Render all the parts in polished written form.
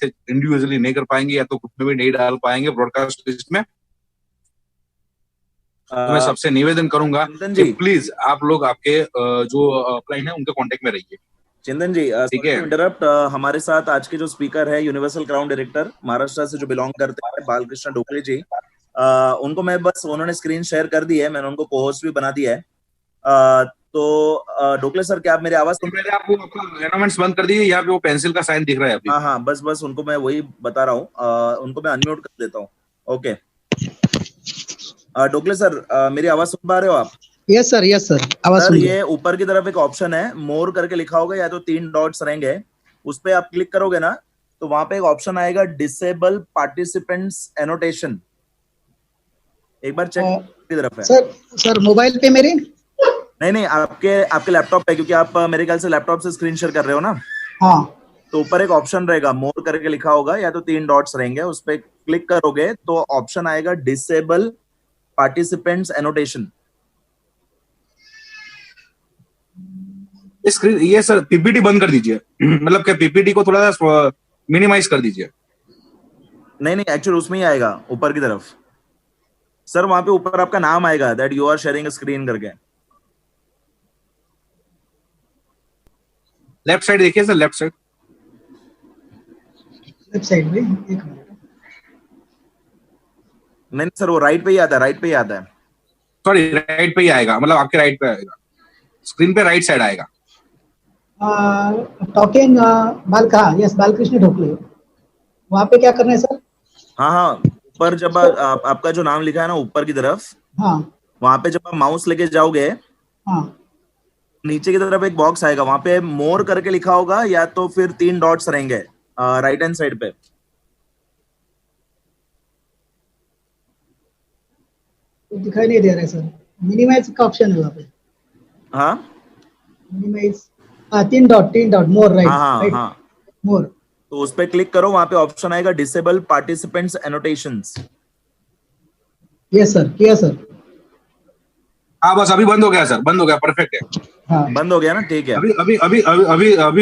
Individually नहीं कर पाएंगे या तो ग्रुप में भी नहीं डाल पाएंगे ब्रॉडकास्ट लिस्ट में, तो मैं सबसे निवेदन करूंगा कि प्लीज आप लोग आपके जो क्लाइंट है उनके कांटेक्ट में रहिए। चंदन जी, ठीक है, इंटरप्ट, हमारे साथ आज के जो स्पीकर है यूनिवर्सल क्राउन डायरेक्टर महाराष्ट्र से जो बिलोंग करते हैं बालकृष्ण ढोकले जी, उनको मैं बस, उन्होंने स्क्रीन शेयर कर दी है, मैंने उनको को-होस्ट भी बना दिया है। तो ढोकले सर, क्या आप मेरी आवाज सुन रहे हैं? आप वो अपना एनाउंसमेंट बंद कर दीजिए, यहाँ पे वो पेंसिल का साइन दिख रहा है अभी। हाँ, बस उनको मैं वही बता रहा हूँ, उनको मैं अनम्यूट कर देता हूँ। ओके ढोकले सर, मेरी आवाज सुन पा रहे हो आप? यस सर, आवाज सर सुन। ये ऊपर की तरफ एक ऑप्शन है, मोर करके लिखा होगा, या तो 3 डॉट्स रहेंगे, उस पे आप क्लिक करोगे ना तो वहां पे एक ऑप्शन आएगा डिसेबल पार्टिसिपेंट्स एनोटेशन। एक बार चेक की तरफ है सर मोबाइल पे मेरे नहीं, आपके लैपटॉप पे, क्योंकि आप मेरे ख्याल से लैपटॉप से स्क्रीन शेयर कर रहे हो ना। हाँ, तो ऊपर एक ऑप्शन रहेगा, मोर करके लिखा होगा, या तो 3 डॉट्स रहेंगे, उस पे क्लिक करोगे तो ऑप्शन आएगा डिसेबल पार्टिसिपेंट्स एनोटेशन। स्क्रीन ये सर पीपीटी बंद कर दीजिए, मतलब क्या पीपीटी को थोड़ा सा मिनिमाइज कर दीजिए। नहीं, एक्चुअली उसमें ही आएगा ऊपर की तरफ सर, वहां पे ऊपर आपका नाम आएगा, that you are sharing screen करके। लेफ्ट साइड देखिए सर, लेफ्ट साइड में एक मिनट। नहीं सर, वो राइट पे ही आता है, सॉरी राइट पे ही आएगा, मतलब आपके राइट पे आएगा, स्क्रीन पे राइट साइड आएगा। टॉकिंग बालकृष्ण ढोकले, वहाँ पे क्या करना है सर? हाँ, ऊपर जब आपका जो नाम लिखा है ना ऊपर की तरफ, हाँ, वहां पे जब आप माउस लेके जाओगे, हाँ, नीचे की तरफ एक बॉक्स आएगा, वहां पे मोर करके लिखा होगा, या तो फिर 3 डॉट्स रहेंगे राइट हैंड साइड पे। तो दिखाई नहीं दे रहा है सर, मिनिमाइज का ऑप्शन है वहाँ पे। हाँ, मिनिमाइज, 3 डॉट मोर, राइट? हाँ, मोर, तो उस पे क्लिक करो, वहां पे ऑप्शन आएगा disable participants annotations. Yes sir, किया सर। हाँ बस अभी बंद हो गया सर, बंद हो गया, परफेक्ट है। हाँ, बंद हो गया ना, ठीक है। अभी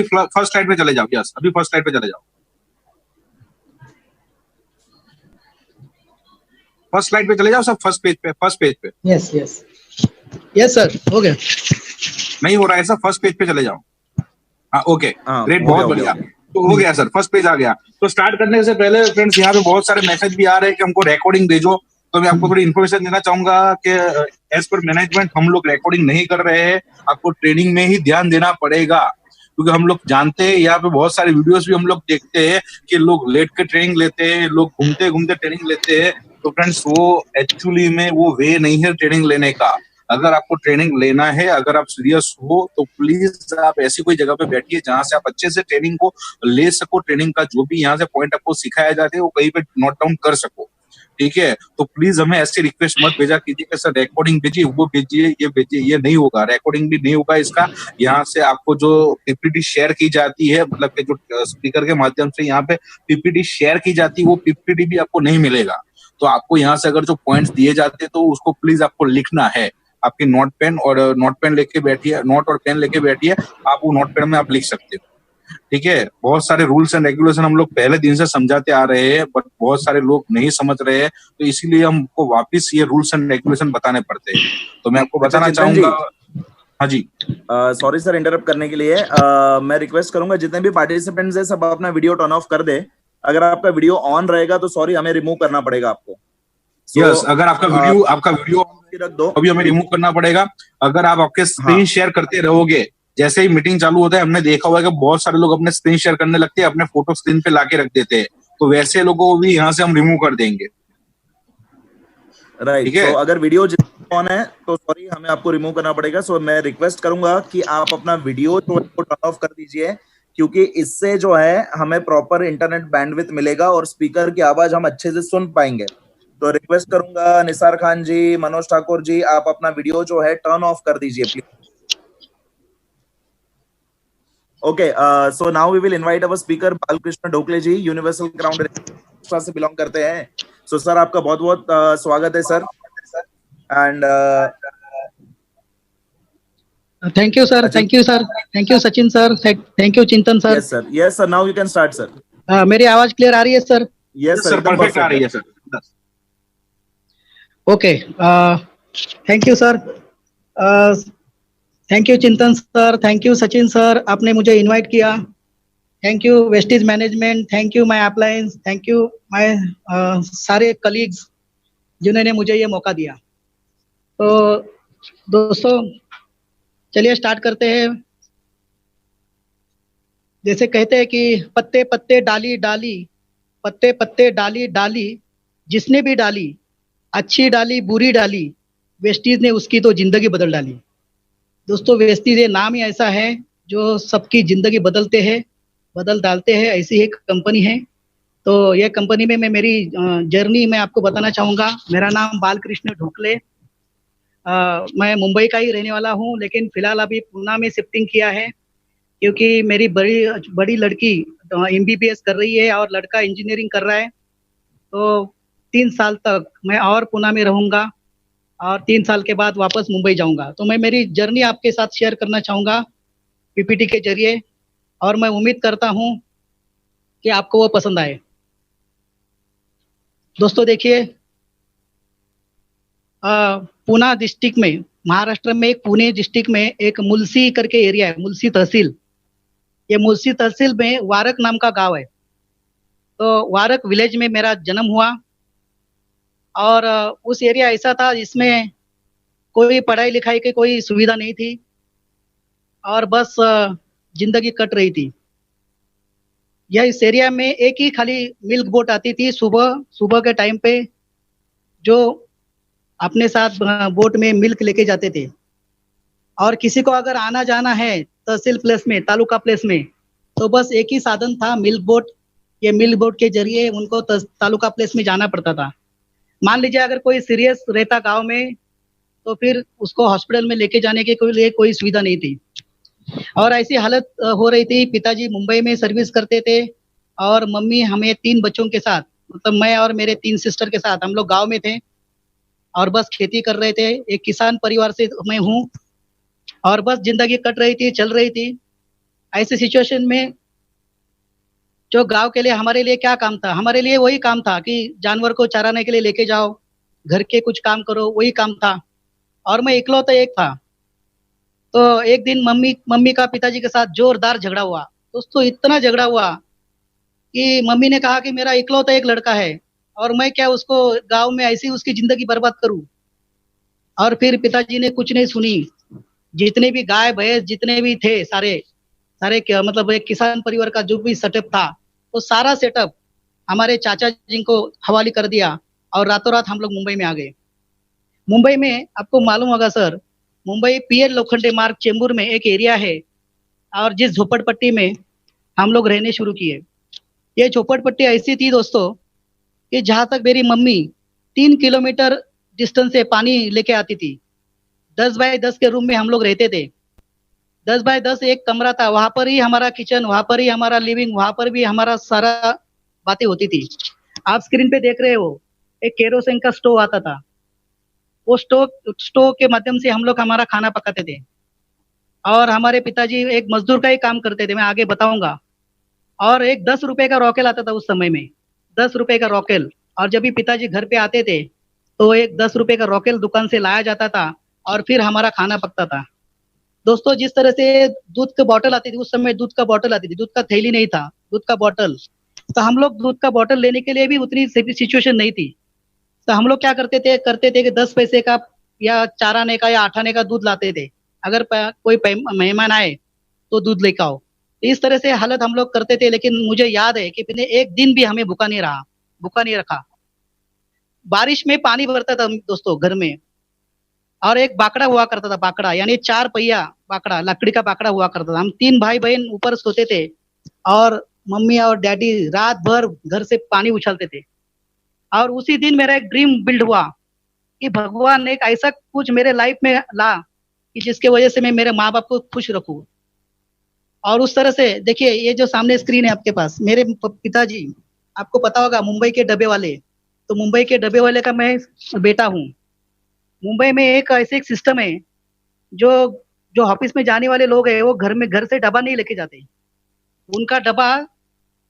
फर्स्ट स्लाइड पे चले जाओ। यस, अभी फर्स्ट स्लाइड पे चले जाओ। फर्स्ट स्लाइड पे चले जाओ सब, फर्स्ट पेज पे। यस सर, हो गया। नहीं हो रहा है सर, फर्स्ट पेज पे चले जाओ। हाँ ओके, ग्रेट, बहुत बढ़िया। तो हो गया सर, फर्स्ट पेज आ गया। तो स्टार्ट करने से पहले फ्रेंड्स, यहाँ पे बहुत सारे मैसेज भी आ रहे हैं कि हमको रिकॉर्डिंग भेजो, तो मैं आपको थोड़ी इन्फॉर्मेशन देना चाहूंगा कि एज पर मैनेजमेंट हम लोग रिकॉर्डिंग नहीं कर रहे हैं, आपको ट्रेनिंग में ही ध्यान देना पड़ेगा, क्योंकि हम लोग जानते हैं, यहाँ पे बहुत सारे वीडियोस भी हम लोग देखते हैं कि लोग लेट के ट्रेनिंग लेते हैं, लोग घूमते घूमते ट्रेनिंग लेते हैं। तो फ्रेंड्स वो एक्चुअली में वो वे नहीं है ट्रेनिंग लेने का। अगर आपको ट्रेनिंग लेना है, अगर आप सीरियस हो, तो प्लीज आप ऐसी कोई जगह पे बैठिए जहां से आप अच्छे से ट्रेनिंग को ले सको, ट्रेनिंग का जो भी यहाँ से पॉइंट आपको सिखाया जाता है वो कहीं पे नोट डाउन कर सको। ठीक है, तो प्लीज हमें ऐसी रिक्वेस्ट मत भेजा कीजिए कि सर रिकॉर्डिंग भेजिए, वो भेजिए, ये भेजिए, ये नहीं होगा, रिकॉर्डिंग भी नहीं होगा इसका। यहाँ से आपको जो पीपीटी शेयर की जाती है, मतलब कि जो स्पीकर के माध्यम से यहाँ पे पीपीटी शेयर की जाती है, वो पीपीटी भी आपको नहीं मिलेगा। तो आपको यहाँ से अगर जो पॉइंट्स दिए जाते हैं तो उसको प्लीज आपको लिखना है। आपकी नोट पेन लेके बैठिए, नोट और पेन लेके बैठिए, आप वो नोट पेन में आप लिख सकते हो। ठीक है, बहुत सारे रूल्स एंड रेगुलेशन हम लोग पहले दिन से समझाते आ रहे हैं, बट बहुत सारे लोग नहीं समझ रहे हैं, तो इसीलिए हमको वापस ये रूल्स एंड रेगुलेशन बताने पड़ते हैं। तो मैं आपको बताना चाहूंगा। हाँ जी, सॉरी सर इंटरप्ट करने के लिए। मैं रिक्वेस्ट करूंगा जितने भी पार्टिसिपेंट्स है सब अपना वीडियो टर्न ऑफ कर दे। अगर आपका वीडियो ऑन रहेगा तो सॉरी, हमें रिमूव करना पड़ेगा आपको। यस, अगर आपका वीडियो रख दो, अभी हमें रिमूव करना पड़ेगा। अगर आप आपके स्क्रीन शेयर करते रहोगे, जैसे ही मीटिंग चालू होता है, हमने देखा हुआ है कि बहुत सारे लोग अपने स्क्रीन शेयर करने लगते हैं, अपने फोटो स्क्रीन पे लाके रख देते हैं, तो वैसे लोगों को भी यहाँ से हम रिमूव कर देंगे। राइट, ठीक है, तो अगर वीडियो ऑन है तो सॉरी, हमें आपको रिमूव करना पड़ेगा। सो मैं रिक्वेस्ट करूंगा कि आप अपना वीडियो जो है टर्न ऑफ कर दीजिए, क्योंकि इससे जो है हमें प्रॉपर इंटरनेट बैंडविड्थ मिलेगा और स्पीकर की आवाज हम अच्छे से सुन पाएंगे। तो रिक्वेस्ट करूंगा निसार खान जी, मनोज ठाकुर जी, आप अपना वीडियो जो है टर्न ऑफ कर दीजिए please. Okay, so now we will invite our speaker Balkrishna Dhokle ji, universal crown director से बिलोंग करते हैं। सो सर आपका बहुत बहुत स्वागत है sir. And thank you sir, thank you Sachin sir, thank you Chintan sir. Yes sir, now you can start sir. मेरी आवाज क्लियर आ रही है सर? यस सर, एकदम परफेक्ट आ परफेक्ट रही है। है sir. Okay, thank you sir. Thank you Chintan sir, thank you Sachin sir, आपने मुझे इनवाइट किया। Thank you Vestige management, thank you my appliance, thank you my सारे कलीग्स जिन्होंने मुझे ये मौका दिया। तो दोस्तों चलिए स्टार्ट करते हैं। जैसे कहते हैं कि पत्ते पत्ते डाली डाली, पत्ते पत्ते डाली डाली, जिसने भी डाली, अच्छी डाली बुरी डाली, वेस्टीज ने उसकी तो जिंदगी बदल डाली। दोस्तों वेस्टीज ये नाम ही ऐसा है जो सबकी जिंदगी बदलते हैं, बदल डालते हैं, ऐसी एक कंपनी है। तो ये कंपनी में मैं मेरी जर्नी मैं आपको बताना चाहूँगा। मेरा नाम बालकृष्ण ढोकले, मैं मुंबई का ही रहने वाला हूँ, लेकिन फिलहाल अभी पूना में शिफ्टिंग किया है क्योंकि मेरी बड़ी बड़ी लड़की एमबीबीएस कर रही है और लड़का इंजीनियरिंग कर रहा है। तो 3 साल तक मैं और पूना में रहूँगा और 3 साल के बाद वापस मुंबई जाऊँगा। तो मैं मेरी जर्नी आपके साथ शेयर करना चाहूँगा पीपीटी के जरिए, और मैं उम्मीद करता हूँ कि आपको वो पसंद आए। दोस्तों देखिए, पूना डिस्ट्रिक्ट में, महाराष्ट्र में एक पुणे डिस्ट्रिक्ट में एक मुलसी करके एरिया है, मुलसी तहसील। ये मुलसी तहसील में वारक नाम का गांव है। तो वारक विलेज में मेरा जन्म हुआ और उस एरिया ऐसा था जिसमें कोई पढ़ाई लिखाई की कोई सुविधा नहीं थी और बस जिंदगी कट रही थी। यह इस एरिया में एक ही खाली मिल्क बोट आती थी सुबह सुबह के टाइम पे, जो अपने साथ बोट में मिल्क लेके जाते थे। और किसी को अगर आना जाना है तहसील प्लेस में, तालुका प्लेस में, तो बस एक ही साधन था, मिल्क बोट। ये मिल्क बोट के जरिए उनको तालुका प्लेस में जाना पड़ता था। मान लीजिए अगर कोई सीरियस रहता गांव में, तो फिर उसको हॉस्पिटल में लेके जाने के लिए कोई सुविधा नहीं थी। और ऐसी हालत हो रही थी। पिताजी मुंबई में सर्विस करते थे और मम्मी हमें 3 बच्चों के साथ, मतलब मैं और मेरे 3 सिस्टर के साथ हम लोग गाँव में थे और बस खेती कर रहे थे। एक किसान परिवार से मैं हूँ और बस जिंदगी कट रही थी, चल रही थी। ऐसी सिचुएशन में जो गांव के लिए हमारे लिए क्या काम था, हमारे लिए वही काम था कि जानवर को चराने के लिए लेके जाओ, घर के कुछ काम करो, वही काम था। और मैं इकलौता एक था। तो एक दिन मम्मी का पिताजी के साथ जोरदार झगड़ा हुआ। दोस्तों इतना झगड़ा हुआ कि मम्मी ने कहा कि मेरा इकलौता एक लड़का है और मैं क्या उसको गांव में ऐसी उसकी जिंदगी बर्बाद करूं। और फिर पिताजी ने कुछ नहीं सुनी। जितने भी गाय भैंस जितने भी थे सारे सारे मतलब एक किसान परिवार का जो भी सेटअप था, वो सारा सेटअप हमारे चाचा जी को हवाले कर दिया और रातों रात हम लोग मुंबई में आ गए। मुंबई में आपको मालूम होगा सर, मुंबई पीएल लोखंडे मार्ग चेंबूर में एक एरिया है और जिस झोपड़पट्टी में हम लोग रहने शुरू किए। ये झोपड़पट्टी ऐसी थी दोस्तों कि जहां तक मेरी मम्मी 3 किलोमीटर डिस्टेंस से पानी लेके आती थी। 10 बाय 10 के रूम में हम लोग रहते थे। 10 बाय 10 एक कमरा था, वहां पर ही हमारा किचन, वहां पर ही हमारा लिविंग, वहां पर भी हमारा सारा बातें होती थी। आप स्क्रीन पे देख रहे हो एक केरोसिन का स्टोव आता था। वो स्टोव के माध्यम से हम लोग हमारा खाना पकाते थे। और हमारे पिताजी एक मजदूर का ही काम करते थे, मैं आगे बताऊंगा। और एक 10 रुपए का रॉकेल आता था उस समय में, 10 रुपए का रॉकेल। और जब भी पिताजी घर पे आते थे तो एक 10 रुपए का रॉकेल दुकान से लाया जाता था और फिर हमारा खाना पकता था। दोस्तों जिस तरह से दूध का बॉटल आती थी, उस समय दूध का बॉटल आती थी, दूध का थैली नहीं था, दूध का बॉटल। तो हम लोग दूध का बॉटल लेने के लिए भी उतनी सिचुएशन नहीं थी। तो हम लोग क्या करते थे कि 10 पैसे का या 4 आने का या 8 आने का दूध लाते थे। अगर कोई मेहमान आए तो दूध लेकर आओ। इस तरह से हालत हम लोग करते थे। लेकिन मुझे याद है कि मैंने एक दिन भी हमें भूखा नहीं रहा, भूखा नहीं रखा। बारिश में पानी भरता था दोस्तों घर में, और एक बाकड़ा हुआ करता था, बाकड़ा यानी 4 पहिया बाकड़ा, लकड़ी का बाकड़ा हुआ करता था। हम 3 भाई बहन ऊपर सोते थे और मम्मी और डैडी रात भर घर से पानी उछलते थे। और उसी दिन मेरा एक ड्रीम बिल्ड हुआ कि भगवान एक ऐसा कुछ मेरे लाइफ में ला कि जिसके वजह से मैं मेरे माँ बाप को खुश रखूं। और उस तरह से देखिए, ये जो सामने स्क्रीन है आपके पास, मेरे पिताजी, आपको पता होगा मुंबई के डब्बे वाले, तो मुंबई के डब्बे वाले का मैं बेटा हूँ। मुंबई में एक ऐसे एक सिस्टम है, जो जो ऑफिस में जाने वाले लोग हैं वो घर से डब्बा नहीं लेके जाते। उनका डब्बा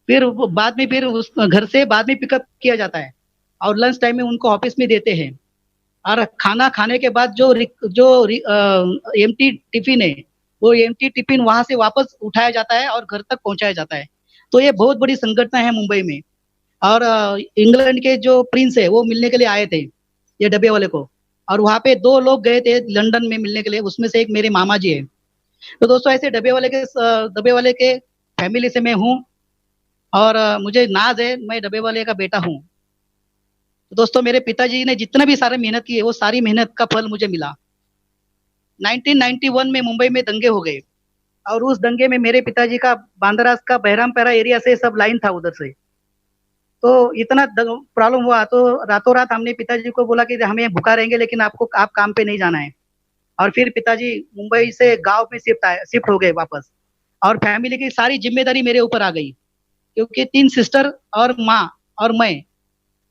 फिर बाद में फिर उस घर से बाद में पिकअप किया जाता है और लंच टाइम में उनको ऑफिस में देते हैं। और खाना खाने के बाद जो एम्प्टी टिफिन है, वो एम्प्टी टिफिन वहां से वापस उठाया जाता है और घर तक पहुंचाया जाता है। तो ये बहुत बड़ी संगठन है मुंबई में। और इंग्लैंड के जो प्रिंस है वो मिलने के लिए आए थे ये डब्बे वाले को, और वहां पे 2 लोग गए थे लंदन में मिलने के लिए, उसमें से एक मेरे मामा जी है। तो दोस्तों ऐसे डब्बे वाले के फैमिली से मैं हूँ, और मुझे नाज है, मैं डब्बे वाले का बेटा हूँ। तो दोस्तों मेरे पिताजी ने जितना भी सारे मेहनत की है वो सारी मेहनत का फल मुझे मिला। 1991 में मुंबई में दंगे हो गए, और उस दंगे में मेरे पिताजी का बांद्रा का बहरामपुरा एरिया से सब लाइन था उधर से। तो इतना प्रॉब्लम हुआ, तो रातों रात हमने पिताजी को बोला कि हमें भूखा रहेंगे लेकिन आप काम पे नहीं जाना है। और फिर पिताजी मुंबई से गांव में शिफ्ट हो गए वापस, और फैमिली की सारी जिम्मेदारी मेरे ऊपर आ गई, क्योंकि 3 सिस्टर और माँ और मैं।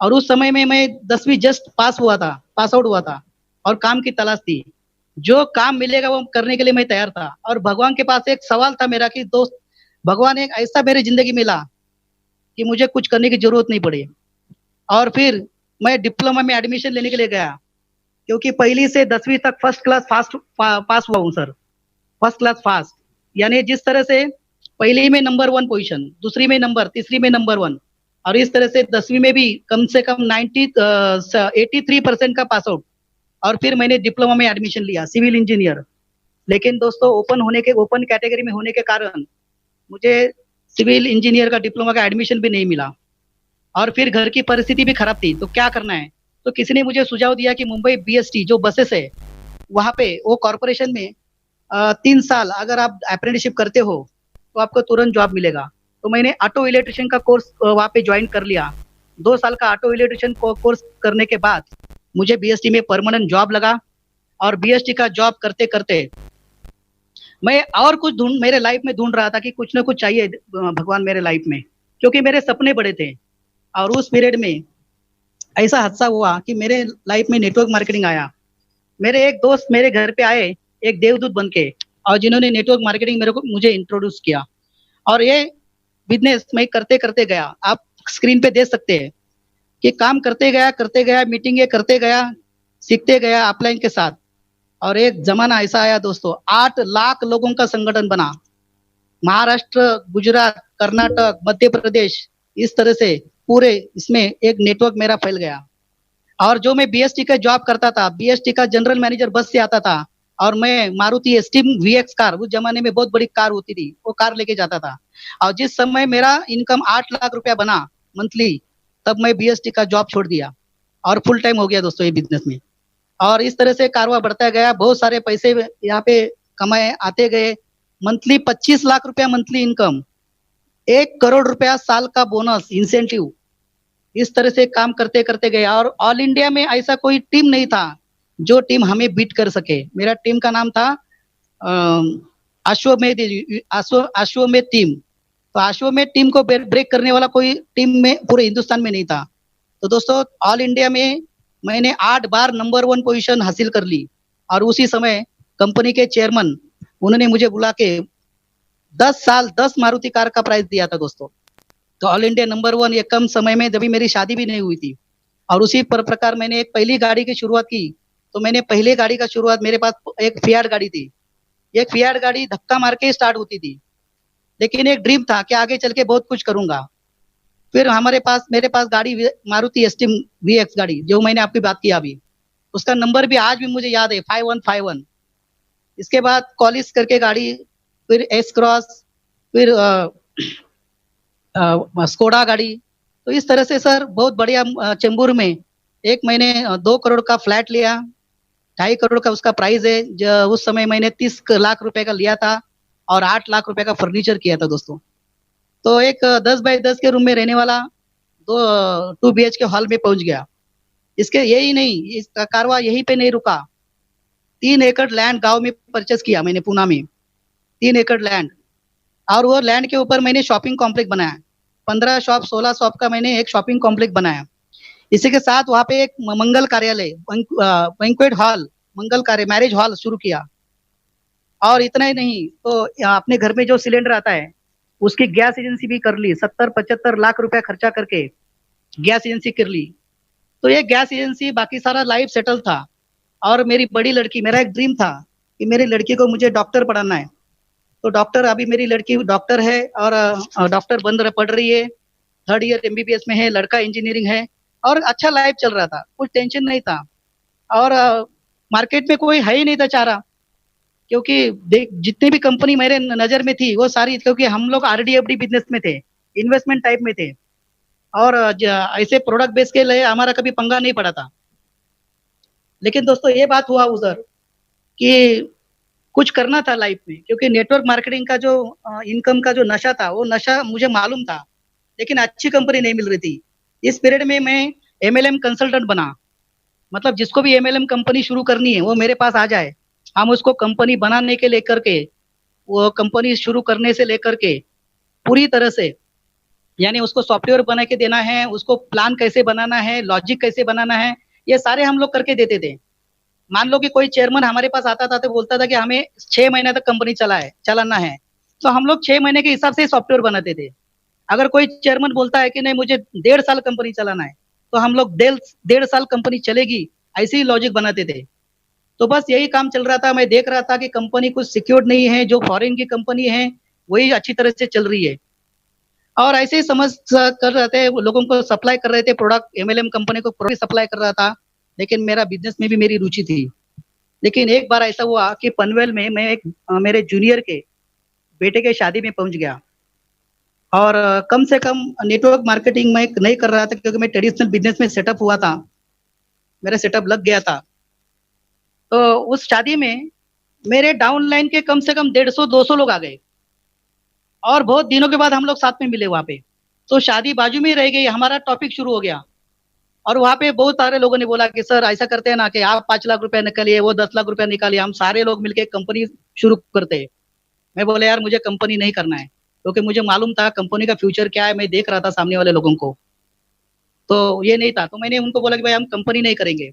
और उस समय में मैं 10वीं जस्ट पास आउट हुआ था, और काम की तलाश थी। जो काम मिलेगा वो करने के लिए मैं तैयार था। और भगवान के पास एक सवाल था मेरा कि दोस्त, भगवान एक ऐसा मेरी जिंदगी मिला कि मुझे कुछ करने की जरूरत नहीं पड़ी। और फिर मैं डिप्लोमा में एडमिशन लेने के लिए गया, क्योंकि पहली से 10वीं तक फर्स्ट क्लास पास हुआ हूँ सर। फर्स्ट क्लास फास्ट, यानी जिस तरह से पहली में नंबर 1 पोजीशन, दूसरी में नंबर, तीसरी में नंबर 1, और इस तरह से 10वीं में भी कम से कम 83% का पास आउट। और फिर मैंने डिप्लोमा में एडमिशन लिया सिविल इंजीनियर। लेकिन दोस्तों ओपन कैटेगरी में होने के कारण मुझे सिविल इंजीनियर का डिप्लोमा का एडमिशन भी नहीं मिला। और फिर घर की परिस्थिति भी खराब थी, तो क्या करना है। तो किसी ने मुझे सुझाव दिया कि मुंबई BST जो बसेस है वहां पे वो कॉर्पोरेशन में 3 साल अगर आप अप्रेंटिसशिप करते हो तो आपको तुरंत जॉब मिलेगा। तो मैंने ऑटो इलेक्ट्रिशियन का कोर्स वहाँ पे ज्वाइन कर लिया। 2 साल का ऑटो इलेक्ट्रिशियन कोर्स करने के बाद मुझे BST में परमानेंट जॉब लगा। और BST का जॉब करते करते मैं और कुछ मेरे लाइफ में ढूंढ रहा था कि कुछ ना कुछ चाहिए भगवान मेरे लाइफ में, क्योंकि मेरे सपने बड़े थे। और उस पीरियड में ऐसा हादसा हुआ कि मेरे लाइफ में नेटवर्क मार्केटिंग आया। मेरे एक दोस्त मेरे घर पे आए एक देवदूत बन के, और जिन्होंने नेटवर्क मार्केटिंग मुझे इंट्रोड्यूस किया। और ये बिजनेस मैं करते करते गया। आप स्क्रीन पे देख सकते हैं कि काम करते गया, मीटिंगें करते गया, सीखते गया अपलाइन के साथ। और एक जमाना ऐसा आया दोस्तों, 8 लाख लोगों का संगठन बना। महाराष्ट्र, गुजरात, कर्नाटक, मध्य प्रदेश, इस तरह से पूरे इसमें एक नेटवर्क मेरा फैल गया। और जो मैं BST का जॉब करता था, BST का जनरल मैनेजर बस से आता था, और मैं मारुति एस्टीम VX कार, उस जमाने में बहुत बड़ी कार होती थी, वो कार लेके जाता था। और जिस समय मेरा इनकम 8 लाख रुपया बना मंथली, तब मैं BST का जॉब छोड़ दिया और फुल टाइम हो गया दोस्तों ये बिजनेस में। और इस तरह से कारवा बढ़ता गया, बहुत सारे पैसे यहाँ पे कमाए आते गए। मंथली 25 लाख रुपया मंथली इनकम, 1 करोड़ रुपया साल का बोनस इंसेंटिव। इस तरह से काम करते करते गए। और ऑल इंडिया में ऐसा कोई टीम नहीं था जो टीम हमें बीट कर सके। मेरा टीम का नाम था अश्वमेध टीम। तो अश्वमेध टीम को ब्रेक करने वाला कोई टीम में पूरे हिंदुस्तान में नहीं था। तो दोस्तों ऑल इंडिया में मैंने 8 बार नंबर 1 पोजीशन हासिल कर ली। और उसी समय कंपनी के चेयरमैन उन्होंने मुझे बुला के 10 साल 10 मारुति कार का प्राइज दिया था दोस्तों। तो ऑल इंडिया नंबर 1 ये कम समय में, जब मेरी शादी भी नहीं हुई थी। और उसी प्रकार मैंने एक पहली गाड़ी की शुरुआत की। तो मैंने पहली गाड़ी का शुरुआत, मेरे पास एक फियाट गाड़ी थी। एक फियाट गाड़ी धक्का मार के स्टार्ट होती थी, लेकिन एक ड्रीम था कि आगे चल के बहुत कुछ करूंगा। फिर मेरे पास गाड़ी मारुति एस्टीम VX गाड़ी, जो मैंने आपकी बात की अभी, उसका नंबर भी आज भी मुझे याद है, 5151। इसके बाद कॉलिस करके गाड़ी, फिर S क्रॉस, फिर स्कोडा गाड़ी। तो इस तरह से सर बहुत बढ़िया चेंबूर में एक मैंने 2 करोड़ का फ्लैट लिया, 2.5 करोड़ का उसका प्राइस है। जो उस समय मैंने 30 लाख रुपए का लिया था और 8 लाख रुपए का फर्नीचर किया था दोस्तों। तो एक 10 बाय 10 के रूम में रहने वाला 2 BHK हॉल में पहुंच गया। इसके यही नहीं, इसका कारवा यहीं पे नहीं रुका। 3 एकड़ लैंड गांव में परचेस किया मैंने, पूना में 3 एकड़ लैंड। और वो लैंड के ऊपर मैंने शॉपिंग कॉम्प्लेक्स बनाया। 15 शॉप 16 शॉप का मैंने एक शॉपिंग कॉम्प्लेक्स बनाया। इसी के साथ वहाँ पे एक मंगल कार्यालय, बैंक्वेट हॉल, मंगल कार्य मैरिज हॉल शुरू किया। और इतना ही नहीं, तो अपने घर में जो सिलेंडर आता है उसकी गैस एजेंसी भी कर ली, 70-75 लाख रुपया खर्चा करके गैस एजेंसी कर ली। तो ये गैस एजेंसी, बाकी सारा लाइफ सेटल था। और मेरी बड़ी लड़की, मेरा एक ड्रीम था कि मेरी लड़की को मुझे डॉक्टर पढ़ाना है। तो डॉक्टर, अभी मेरी लड़की डॉक्टर है और डॉक्टर पढ़ रही है, 3rd ईयर एमबीबीएस में है, लड़का इंजीनियरिंग है और अच्छा लाइफ चल रहा था, कुछ टेंशन नहीं था। और मार्केट में कोई है ही नहीं था चारा, क्योंकि देख जितनी भी कंपनी मेरे नजर में थी वो सारी, क्योंकि हम लोग आरडीएफडी बिजनेस में थे, इन्वेस्टमेंट टाइप में थे और ऐसे प्रोडक्ट बेस के लिए हमारा कभी पंगा नहीं पड़ा था। लेकिन दोस्तों ये बात हुआ उधर कि कुछ करना था लाइफ में, क्योंकि नेटवर्क मार्केटिंग का जो इनकम का जो नशा था, वो नशा मुझे मालूम था, लेकिन अच्छी कंपनी नहीं मिल रही थी। इस पीरियड में मैं एमएलएम कंसल्टेंट बना, मतलब जिसको भी एमएलएम कंपनी शुरू करनी है वो मेरे पास आ जाए, हम उसको कंपनी बनाने के लेकर के, वो कंपनी शुरू करने से लेकर के पूरी तरह से, यानी उसको सॉफ्टवेयर बना के देना है, उसको प्लान कैसे बनाना है, लॉजिक कैसे बनाना है, ये सारे हम लोग करके देते थे। मान लो कि कोई चेयरमैन हमारे पास आता था तो बोलता था कि हमें 6 महीने तक कंपनी चलाना है, तो हम लोग 6 महीने के हिसाब से सॉफ्टवेयर बनाते थे। अगर कोई चेयरमैन बोलता है कि नहीं मुझे 1.5 साल कंपनी चलाना है, तो हम लोग 1.5 साल कंपनी चलेगी ऐसे ही लॉजिक बनाते थे। तो बस यही काम चल रहा था। मैं देख रहा था कि कंपनी कुछ सिक्योर्ड नहीं है, जो फॉरेन की कंपनी है वही अच्छी तरह से चल रही है, और ऐसे ही समझ कर रहे थे, लोगों को सप्लाई कर रहे थे प्रोडक्ट, एमएलएम कंपनी को प्रोडक्ट सप्लाई कर रहा था, लेकिन मेरा बिजनेस में भी मेरी रुचि थी। लेकिन एक बार ऐसा हुआ कि पनवेल में मैं एक मेरे जूनियर के बेटे के शादी में पहुंच गया, और कम से कम नेटवर्क मार्केटिंग में नहीं कर रहा था, क्योंकि मैं ट्रेडिशनल बिजनेस में सेटअप हुआ था, मेरा सेटअप लग गया था। तो उस शादी में मेरे डाउनलाइन के कम से कम 150-200 लोग आ गए, और बहुत दिनों के बाद हम लोग साथ में मिले वहां पे। तो शादी बाजू में ही रह गई, हमारा टॉपिक शुरू हो गया, और वहां पे बहुत सारे लोगों ने बोला कि सर ऐसा करते हैं ना कि आप 5 लाख रुपया निकालिए, वो 10 लाख रुपया निकालिए, हम सारे लोग मिलकर कंपनी शुरू करते हैं। मैं बोले यार मुझे कंपनी नहीं करना है, क्योंकि मुझे मालूम था कंपनी का फ्यूचर क्या है, मैं देख रहा था सामने वाले लोगों को, तो ये नहीं था। तो मैंने उनको बोला कि भाई हम कंपनी नहीं करेंगे,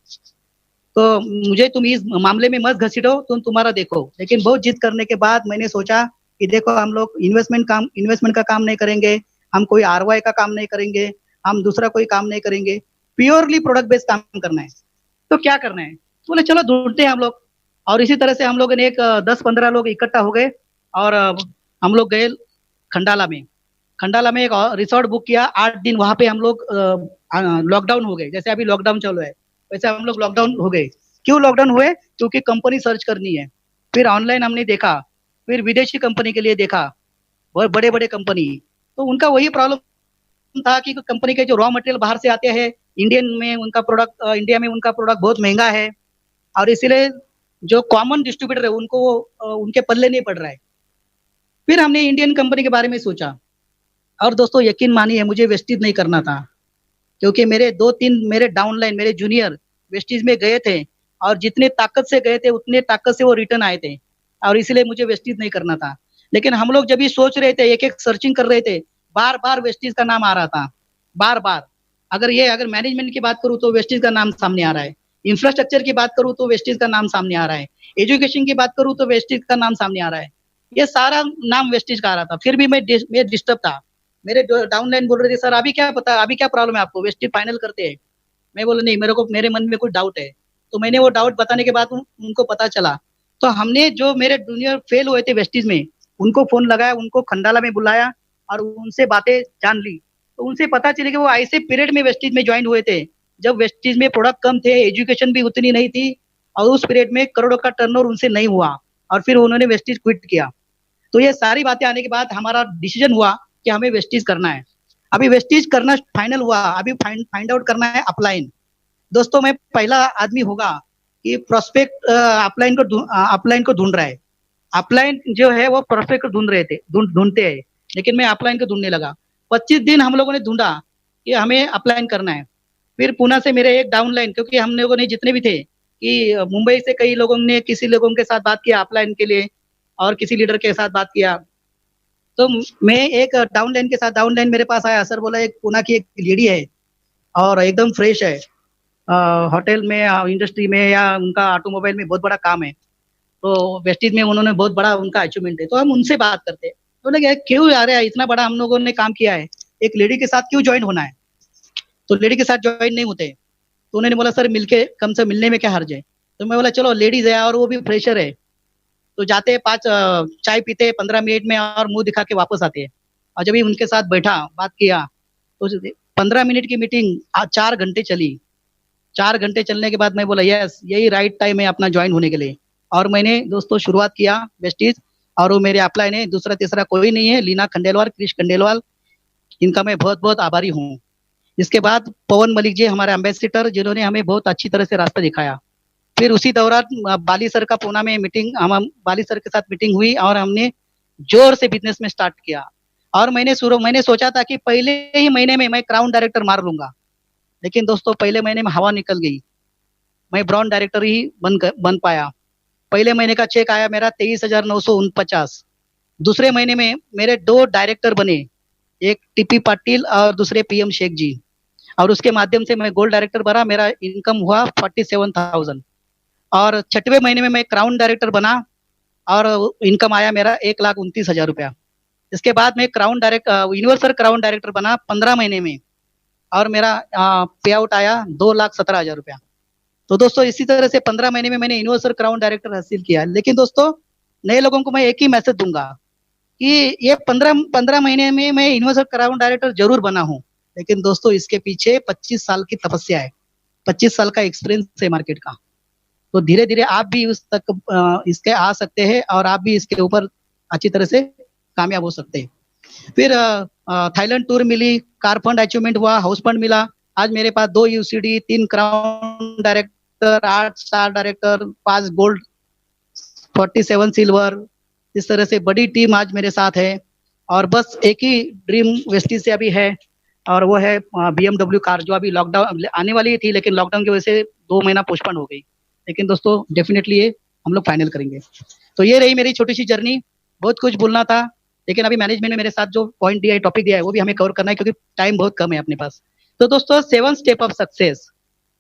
तो मुझे तुम इस मामले में मत घसीटो, तुम तुम्हारा देखो। लेकिन बहुत जिद करने के बाद मैंने सोचा कि देखो हम लोग इन्वेस्टमेंट का काम नहीं करेंगे, हम कोई आरओआई का काम नहीं करेंगे, हम दूसरा कोई काम नहीं करेंगे, प्योरली प्रोडक्ट बेस्ड काम करना है। तो क्या करना है, तो बोले चलो ढूंढते हैं हम लोग। और इसी तरह से हम लोगों ने एक 10-15 लोग इकट्ठा हो गए, और हम लोग गए खंडाला में एक रिसोर्ट बुक किया। 8 दिन वहां पे हम लोग लॉकडाउन हो गए, जैसे अभी लॉकडाउन चल रहा है वैसे हम लोग लॉकडाउन हो गए। क्यों लॉकडाउन हुए, क्योंकि कंपनी सर्च करनी है। फिर ऑनलाइन हमने देखा, फिर विदेशी कंपनी के लिए देखा, बहुत बड़े बड़े कंपनी, तो उनका वही प्रॉब्लम था कि कंपनी के जो रॉ मटेरियल बाहर से आते हैं, इंडिया में उनका प्रोडक्ट बहुत महंगा है, और इसीलिए जो कॉमन डिस्ट्रीब्यूटर है उनको उनके पल्ले नहीं पड़ रहा है। फिर हमने इंडियन कंपनी के बारे में सोचा, और दोस्तों यकीन मानिए मुझे वेस्टेज नहीं करना था, क्योंकि मेरे 2-3 मेरे डाउनलाइन, मेरे जूनियर वेस्टेज में गए थे, और जितने ताकत से गए थे उतने ताकत से वो रिटर्न आए थे, और इसलिए मुझे वेस्टेज नहीं करना था। लेकिन हम लोग जब भी सोच रहे थे, एक एक सर्चिंग कर रहे थे, बार बार वेस्टेज का नाम आ रहा था, बार बार। अगर मैनेजमेंट की बात करूँ तो वेस्टेज का नाम सामने आ रहा है, इंफ्रास्ट्रक्चर की बात करूँ तो वेस्टेज का नाम सामने आ रहा है, एजुकेशन की बात करूँ तो वेस्टेज का नाम सामने आ रहा है, ये सारा नाम वेस्टेज का आ रहा था। फिर भी मैं डिस्टर्ब था। मेरे डाउनलाइन बोल रहे थे सर अभी क्या पता, अभी क्या प्रॉब्लम है आपको, वेस्टेज फाइनल करते हैं। मैं बोला नहीं, मेरे मन में कुछ डाउट है। तो मैंने वो डाउट बताने के बाद उनको पता चला, तो हमने जो मेरे जूनियर फेल हुए थे वेस्टेज में, उनको फोन लगाया, उनको खंडाला में बुलाया, और उनसे बातें जान ली। तो उनसे पता चली कि वो ऐसे पीरियड में वेस्टेज में ज्वाइन हुए थे जब वेस्टेज में प्रोडक्ट कम थे, एजुकेशन भी उतनी नहीं थी, और उस पीरियड में करोड़ों का टर्नओवर उनसे नहीं हुआ, और फिर उन्होंने वेस्टेज क्विट किया। तो ये सारी बातें आने के बाद हमारा डिसीजन हुआ कि हमें वेस्टेज करना है। अभी वेस्टेज करना फाइनल हुआ, अभी फाइंड आउट करना है अपलाइन। दोस्तों मैं पहला आदमी होगा कि प्रोस्पेक्ट अपलाइन को ढूंढ रहा है। अपलाइन जो है वो प्रोस्पेक्ट को ढूंढते हैं, लेकिन मैं अपलाइन को ढूंढने लगा। 25 दिन हम लोगों ने ढूंढा कि हमें अपलाइन करना है। फिर पुणे से मेरे एक डाउनलाइन, क्योंकि हम लोगों ने जितने भी थे कि मुंबई से कई लोगों ने किसी लोगों के साथ बात किया अपलाइन के लिए, और किसी लीडर के साथ बात किया। तो मैं एक डाउनलाइन मेरे पास आया, सर बोला एक पुणे की एक लेडी है और एकदम फ्रेश है, होटल में, इंडस्ट्री में, या उनका ऑटोमोबाइल में बहुत बड़ा काम है, तो वेस्टेज में उन्होंने बहुत बड़ा उनका अचीवमेंट है, तो हम उनसे बात करते हैं। तो लगे क्यों आ रहा है, इतना बड़ा हम लोगों ने काम किया है, एक लेडी के साथ क्यों ज्वाइन होना है? तो लेडी के साथ ज्वाइन नहीं होते। तो उन्होंने बोला सर मिलके कम से मिलने में क्या हर्ज है? तो मैं बोला चलो लेडीज है और वो भी फ्रेशर है, तो जाते हैं 5 चाय पीते हैं 15 मिनट में और मुंह दिखा के वापस आते हैं। और जब भी उनके साथ बैठा बात किया तो 15 मिनट की मीटिंग 4 घंटे चली। 4 घंटे चलने के बाद मैं बोला यस यही राइट टाइम है अपना ज्वाइन होने के लिए। और मैंने दोस्तों शुरुआत किया वेस्टीज, और वो मेरे अपलाइन है, दूसरा तीसरा कोई नहीं है, लीना खंडेलवाल, क्रिश खंडेलवाल, इनका मैं बहुत बहुत आभारी हूँ। इसके बाद पवन मलिक जी हमारे एम्बेसडर, जिन्होंने हमें बहुत अच्छी तरह से रास्ता दिखाया। फिर उसी दौरान बाली सर का पूना में मीटिंग, हम बाली सर के साथ मीटिंग हुई और हमने जोर से बिजनेस में स्टार्ट किया। और मैंने सोचा था कि पहले ही महीने में मैं क्राउन डायरेक्टर मार लूंगा, लेकिन दोस्तों पहले महीने में हवा निकल गई, मैं ब्राउन डायरेक्टर ही बन पाया। पहले महीने का चेक आया मेरा 23,949। दूसरे महीने में मेरे 2 डायरेक्टर बने, एक टीपी पाटिल और दूसरे पीएम शेख जी, और उसके माध्यम से मैं गोल्ड डायरेक्टर बना, मेरा इनकम हुआ 47,000। और 6वें महीने में मैं क्राउन डायरेक्टर बना और इनकम आया मेरा 1,29,000 रुपया। इसके बाद मैं यूनिवर्सल क्राउन डायरेक्टर बना 15 महीने में, और मेरा पे आउट आया 2,17,000 रुपया। तो दोस्तों इसी तरह से 15 महीने में मैंने यूनिवर्सल क्राउन डायरेक्टर हासिल किया। लेकिन दोस्तों नए लोगों को मैं एक ही मैसेज दूंगा कि ये 15 महीने में मैं यूनिवर्सल क्राउन डायरेक्टर जरूर बना हूँ, लेकिन दोस्तों इसके पीछे 25 साल की तपस्या है, 25 साल का एक्सपीरियंस है मार्केट का। तो धीरे धीरे आप भी उस तक इसके आ सकते हैं और आप भी इसके ऊपर अच्छी तरह से कामयाब हो सकते हैं। फिर थाईलैंड टूर मिली, कार फंड अचीवमेंट हुआ, हाउस फंड मिला। आज मेरे पास 2 UCD, 3 crown director, 8 star director, 5 gold, 47 silver, इस तरह से बड़ी टीम आज मेरे साथ है। और बस एक ही ड्रीम वेस्टीज से अभी है, और वो है BMW कार, जो अभी लॉकडाउन आने वाली थी, लेकिन लॉकडाउन की वजह से 2 महीना पोस्टपोन हो गई। लेकिन दोस्तों डेफिनेटली ये हम लोग फाइनल करेंगे। तो ये रही मेरी छोटी सी जर्नी। बहुत कुछ बोलना था, लेकिन अभी मैनेजमेंट ने मेरे साथ जो पॉइंट दिया है, टॉपिक दिया है, वो भी हमें कवर करना है क्योंकि टाइम बहुत कम है अपने पास। तो दोस्तों 7 step of success,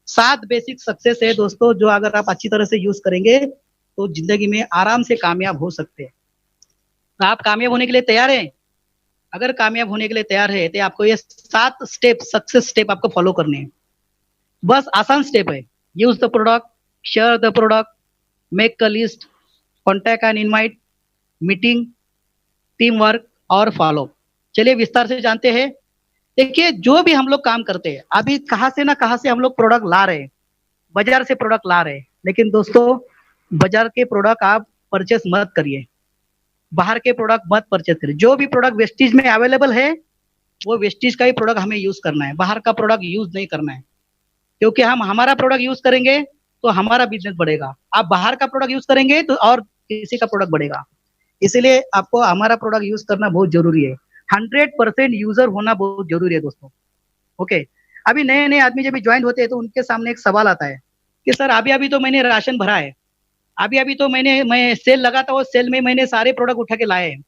7 basic success है दोस्तों, जो अगर आप अच्छी तरह से यूज करेंगे तो जिंदगी में आराम से कामयाब हो सकते हैं। तो आप कामयाब होने के लिए तैयार हैं? अगर कामयाब होने के लिए तैयार है तो आपको ये 7 स्टेप, सक्सेस स्टेप आपको फॉलो करने हैं। बस आसान स्टेप है। Use the product, share the product, make a list, contact and invite, meeting, team work और फॉलो। चलिए विस्तार से जानते हैं। देखिए जो भी हम लोग काम करते हैं, अभी कहां से ना कहां से हम लोग प्रोडक्ट ला रहे हैं, बाजार से प्रोडक्ट ला रहे हैं, लेकिन दोस्तों बाजार के प्रोडक्ट आप परचेस मत करिए, बाहर के प्रोडक्ट मत परचेस करिए। जो भी प्रोडक्ट वेस्टीज में अवेलेबल है वो वेस्टीज का ही प्रोडक्ट हमें यूज करना है, बाहर का प्रोडक्ट यूज नहीं करना है। क्योंकि हम हमारा प्रोडक्ट यूज करेंगे तो हमारा बिजनेस बढ़ेगा, आप बाहर का प्रोडक्ट यूज करेंगे तो और किसी का प्रोडक्ट बढ़ेगा। इसीलिए आपको हमारा प्रोडक्ट यूज करना बहुत जरूरी है। 100% यूजर होना बहुत जरूरी है दोस्तों। ओके, अभी नए नए आदमी जब ज्वाइन होते हैं तो उनके सामने एक सवाल आता है कि सर अभी अभी तो मैंने राशन भरा है, अभी अभी तो मैं सेल लगा था, वो सेल में मैंने सारे प्रोडक्ट उठा के लाए हैं,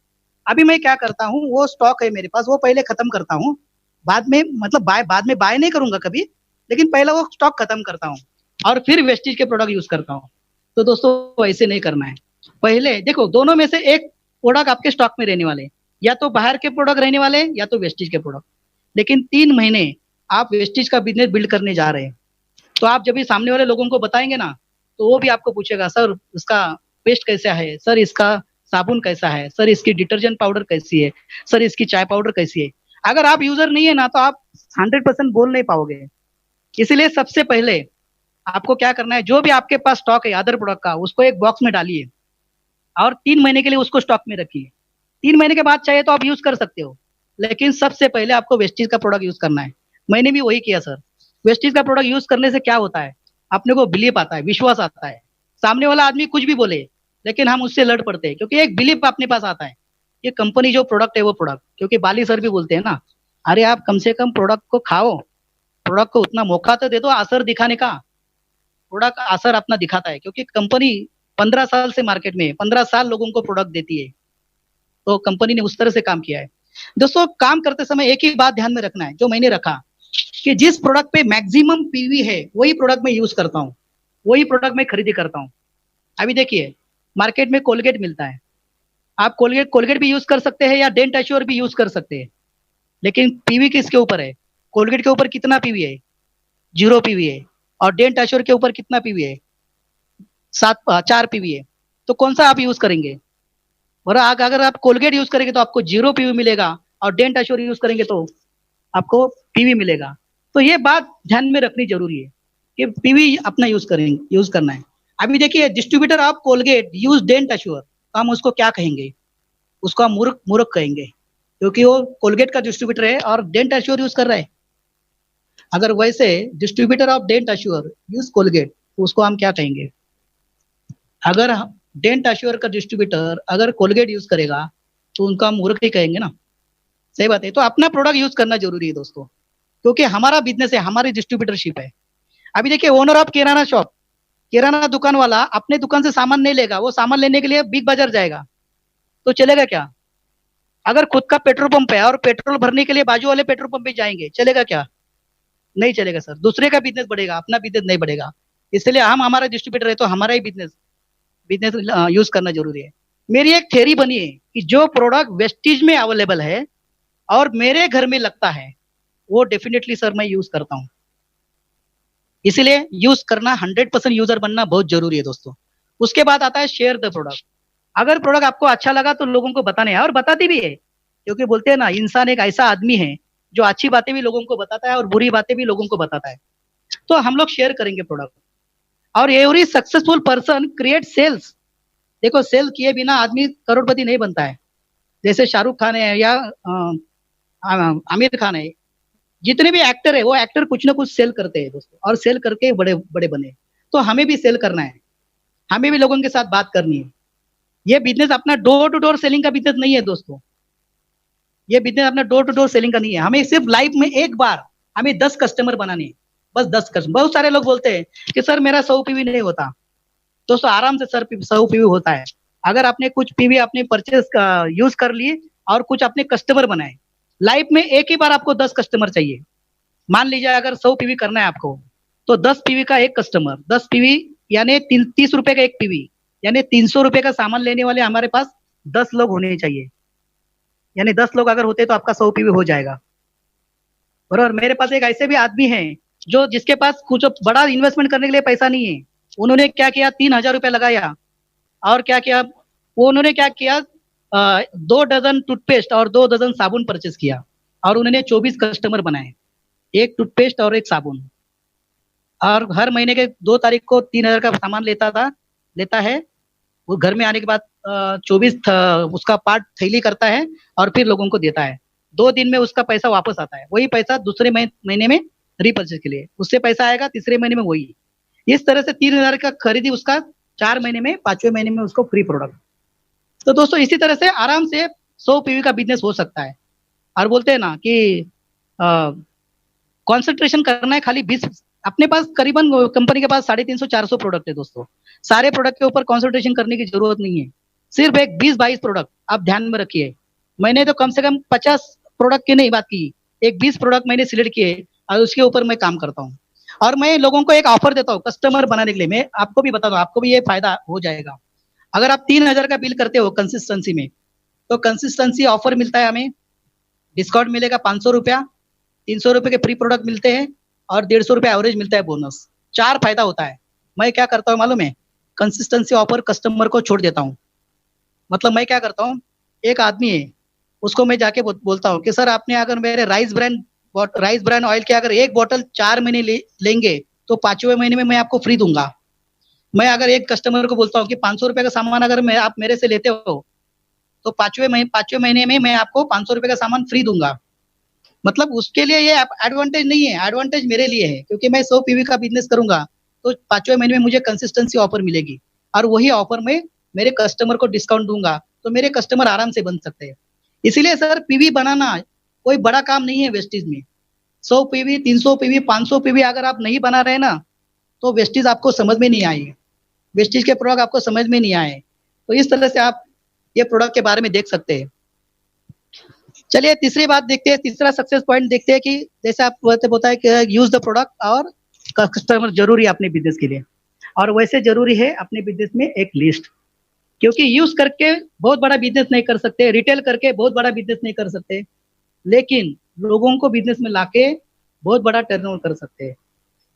अभी मैं क्या करता हूँ, वो स्टॉक है मेरे पास, वो पहले खत्म करता हूँ, बाद में मतलब बाद में बाय नहीं करूंगा कभी, लेकिन पहले वो स्टॉक खत्म करता हूँ और फिर वेस्टीज के प्रोडक्ट यूज करता हूँ। तो दोस्तों ऐसे नहीं करना है। पहले देखो दोनों में से एक प्रोडक्ट आपके स्टॉक में रहने वाले, या तो बाहर के प्रोडक्ट रहने वाले या तो वेस्टीज के प्रोडक्ट। लेकिन 3 महीने आप वेस्टीज का बिजनेस बिल्ड करने जा रहे हैं, तो आप जब भी सामने वाले लोगों को बताएंगे ना, तो वो भी आपको पूछेगा सर इसका पेस्ट कैसा है, सर इसका साबुन कैसा है, सर इसकी डिटर्जेंट पाउडर कैसी है, सर इसकी चाय पाउडर कैसी है। अगर आप यूजर नहीं है ना तो आप 100% बोल नहीं पाओगे। इसलिए सबसे पहले आपको क्या करना है, जो भी आपके पास स्टॉक है अदर प्रोडक्ट का, उसको एक बॉक्स में डालिए और 3 महीने के लिए उसको स्टॉक में रखिए। 3 महीने के बाद चाहिए तो आप यूज कर सकते हो, लेकिन सबसे पहले आपको वेस्टीज का प्रोडक्ट यूज करना है। मैंने भी वही किया सर। वेस्टीज का प्रोडक्ट यूज करने से क्या होता है, अपने को बिलीव आता है, विश्वास आता है। सामने वाला आदमी कुछ भी बोले लेकिन हम उससे लड़ पड़ते हैं, क्योंकि एक बिलीव अपने पास आता है, ये कंपनी जो प्रोडक्ट है वो प्रोडक्ट। क्योंकि बाली सर भी बोलते हैं ना, अरे आप कम से कम प्रोडक्ट को खाओ, प्रोडक्ट को उतना मौका तो दे दो असर दिखाने का। प्रोडक्ट असर अपना दिखाता है, क्योंकि कंपनी 15 साल से मार्केट में 15 साल लोगों को प्रोडक्ट देती है, तो कंपनी ने उस तरह से काम किया है। दोस्तों काम करते समय एक ही बात ध्यान में रखना है, जो मैंने रखा कि जिस प्रोडक्ट पे मैक्सिमम पीवी है वही प्रोडक्ट मैं यूज करता हूँ, वही प्रोडक्ट मैं खरीदी करता हूँ। अभी देखिए मार्केट में कोलगेट मिलता है, आप कोलगेट कोलगेट भी यूज कर सकते हैं या डेंट एश्योर भी यूज कर सकते हैं, लेकिन पीवी किसके ऊपर है? कोलगेट के ऊपर कितना पीवी है? 0 पीवी है। और डेंट एश्योर के ऊपर कितना पीवी है? 4 पीवी है। तो कौन सा आप यूज करेंगे? और अगर आप कोलगेट यूज करेंगे तो आपको 0 पीवी मिलेगा, और डेंट एश्योर यूज करेंगे तो आपको पीवी मिलेगा। तो ये बात ध्यान में रखनी जरूरी है कि पीवी अपना यूज करना है। अभी देखिए, distributor of Colgate use Dent Assure, तो हम उसको क्या कहेंगे? उसको हम मूर्ख मूर्ख कहेंगे, क्योंकि वो कोलगेट का डिस्ट्रीब्यूटर है और डेंट एश्योर यूज कर रहा है। अगर वैसे distributor of Dent Assure use Colgate, तो उसको हम क्या कहेंगे? अगर डेंट एश्योर का डिस्ट्रीब्यूटर अगर कोलगेट यूज करेगा तो उनका हम मूर्ख ही कहेंगे ना। सही बात है। तो अपना प्रोडक्ट यूज करना जरूरी है दोस्तों, क्योंकि हमारा बिजनेस है, हमारी डिस्ट्रीब्यूटरशिप है। अभी देखिए, ओनर ऑफ किराना शॉप, किराना दुकान वाला अपने दुकान से सामान नहीं लेगा, वो सामान लेने के लिए बिग बाजार जाएगा, तो चलेगा क्या? अगर खुद का पेट्रोल पंप है और पेट्रोल भरने के लिए बाजू वाले पेट्रोल पंप पे जाएंगे, चलेगा क्या? नहीं चलेगा सर। दूसरे का बिजनेस बढ़ेगा, अपना बिजनेस नहीं बढ़ेगा। इसलिए हम हमारा डिस्ट्रीब्यूटर है तो हमारा ही बिजनेस बिजनेस यूज करना जरूरी है। मेरी एक थ्योरी बनी है कि जो प्रोडक्ट वेस्टेज में अवेलेबल है और मेरे घर में लगता है, वो डेफिनेटली सर मैं यूज करता हूँ। इसीलिए यूज करना, 100% यूजर बनना बहुत जरूरी है दोस्तों। उसके बाद आता है शेयर द प्रोडक्ट। अगर प्रोडक्ट आपको अच्छा लगा तो लोगों को बताने है, और बताती भी है, क्योंकि बोलते हैं ना, इंसान एक ऐसा आदमी है जो अच्छी बातें भी लोगों को बताता है और बुरी बातें भी लोगों को बताता है। तो हम लोग शेयर करेंगे प्रोडक्ट। और every successful person create sales. देखो, सेल किए बिना आदमी करोड़पति नहीं बनता है। जैसे शाहरुख खान है या आमिर खान है, जितने भी एक्टर है वो एक्टर कुछ ना कुछ सेल करते हैं दोस्तों, और सेल करके बड़े बड़े बने। तो हमें भी सेल करना है, हमें भी लोगों के साथ बात करनी है। ये बिजनेस अपना डोर टू डोर सेलिंग का बिजनेस नहीं है दोस्तों। ये बिजनेस अपना डोर टू डोर सेलिंग का नहीं है। हमें सिर्फ लाइफ में एक बार हमें 10 कस्टमर बनाने हैं, बस 10 कस्टमर। बहुत सारे लोग बोलते हैं कि सर मेरा 100 पीवी नहीं होता। दोस्तों, आराम से सर 100 पीवी होता है। अगर आपने कुछ पीवी अपने परचेस का यूज कर लिए और कुछ अपने कस्टमर बनाए, लाइफ में एक ही बार आपको 10 कस्टमर चाहिए। मान लीजिए अगर 100 पीवी करना है आपको, तो 10 पीवी का एक कस्टमर, 10 पीवी यानी 30 रुपए का एक पीवी, यानी 300 रुपए का सामान लेने वाले हमारे पास 10 लोग होने चाहिए। यानी 10 लोग अगर होते तो आपका 100 पीवी हो जाएगा। और मेरे पास एक ऐसे भी आदमी है जो जिसके पास कुछ बड़ा इन्वेस्टमेंट करने के लिए पैसा नहीं है। उन्होंने क्या किया, 3,000 रुपया लगाया, और क्या किया वो, उन्होंने क्या किया, 2 डजन टूथपेस्ट और 2 डजन साबुन परचेस किया, और उन्होंने 24 कस्टमर बनाए, एक टूथपेस्ट और एक साबुन। और हर महीने के 2 तारीख को 3,000 का सामान लेता है। वो घर में आने के बाद 24 उसका पार्ट थैली करता है और फिर लोगों को देता है। 2 दिन में उसका पैसा वापस आता है। वही पैसा दूसरे महीने में रीपर्चेज के लिए, उससे पैसा आएगा तीसरे महीने में वही। इस तरह से 3,000 का खरीदी उसका 4 महीने में, 5वें महीने में उसको फ्री प्रोडक्ट। तो दोस्तों, इसी तरह से आराम से 100 पीवी का बिजनेस हो सकता है। और बोलते हैं ना कि कॉन्सेंट्रेशन करना है खाली 20। अपने पास करीबन कंपनी के पास 350-400 प्रोडक्ट है दोस्तों। सारे प्रोडक्ट के ऊपर कॉन्सेंट्रेशन करने की जरूरत नहीं है। सिर्फ एक 20-22 प्रोडक्ट आप ध्यान में रखिए। मैंने तो कम से कम 50 प्रोडक्ट की नहीं बात की, एक 20 प्रोडक्ट मैंने सिलेक्ट किए और उसके ऊपर मैं काम करता हूँ। और मैं लोगों को एक ऑफर देता हूँ कस्टमर बनाने के लिए। मैं आपको भी बता दूं, आपको भी ये फायदा हो जाएगा। अगर आप 3,000 का बिल करते हो कंसिस्टेंसी में, तो कंसिस्टेंसी ऑफर मिलता है, हमें डिस्काउंट मिलेगा 500 रुपया, 300 रुपए के फ्री प्रोडक्ट मिलते हैं और 150 रुपया एवरेज मिलता है बोनस। 4 फायदा होता है। मैं क्या करता हूँ मालूम है, कंसिस्टेंसी ऑफर कस्टमर को छोड़ देता हूँ। मतलब मैं क्या करता हूँ, एक आदमी है, उसको मैं जाके बोलता हूँ कि सर आपने अगर मेरे राइस ब्रांड ऑयल के अगर एक बोतल 4 महीने लेंगे तो 5वें महीने में मैं आपको फ्री दूंगा। मैं अगर एक कस्टमर को बोलता हूँ कि 500 रुपए का सामान अगर आप मेरे से लेते हो तो 5वें महीने में मैं आपको 500 रुपए का सामान फ्री दूंगा। मतलब उसके लिए ये एडवांटेज नहीं है, एडवांटेज मेरे लिए है, क्योंकि मैं 100 पीवी का बिजनेस करूंगा तो 5वें महीने में मुझे कंसिस्टेंसी ऑफर मिलेगी, और वही ऑफर में मेरे कस्टमर को डिस्काउंट दूंगा, तो मेरे कस्टमर आराम से बन सकते हैं। इसीलिए सर, पीवी बनाना कोई बड़ा काम नहीं है वेस्टेज में। 100 पीवी, 300 पीवी, 500 पीवी अगर आप नहीं बना रहे ना, तो वेस्टेज आपको समझ में नहीं आएगी, वेस्टेज के प्रोडक्ट आपको समझ में नहीं आए। तो इस तरह से आप ये प्रोडक्ट के बारे में देख सकते हैं। चलिए तीसरी बात देखते हैं, तीसरा सक्सेस पॉइंट देखते हैं कि जैसे आप बताया कि यूज द प्रोडक्ट, और कस्टमर जरूरी है अपने बिजनेस के लिए, और वैसे जरूरी है अपने बिजनेस में एक लिस्ट। क्योंकि यूज करके बहुत बड़ा बिजनेस नहीं कर सकते, रिटेल करके बहुत बड़ा बिजनेस नहीं कर सकते, लेकिन लोगों को बिजनेस में लाके बहुत बड़ा टर्नओवर कर सकते हैं।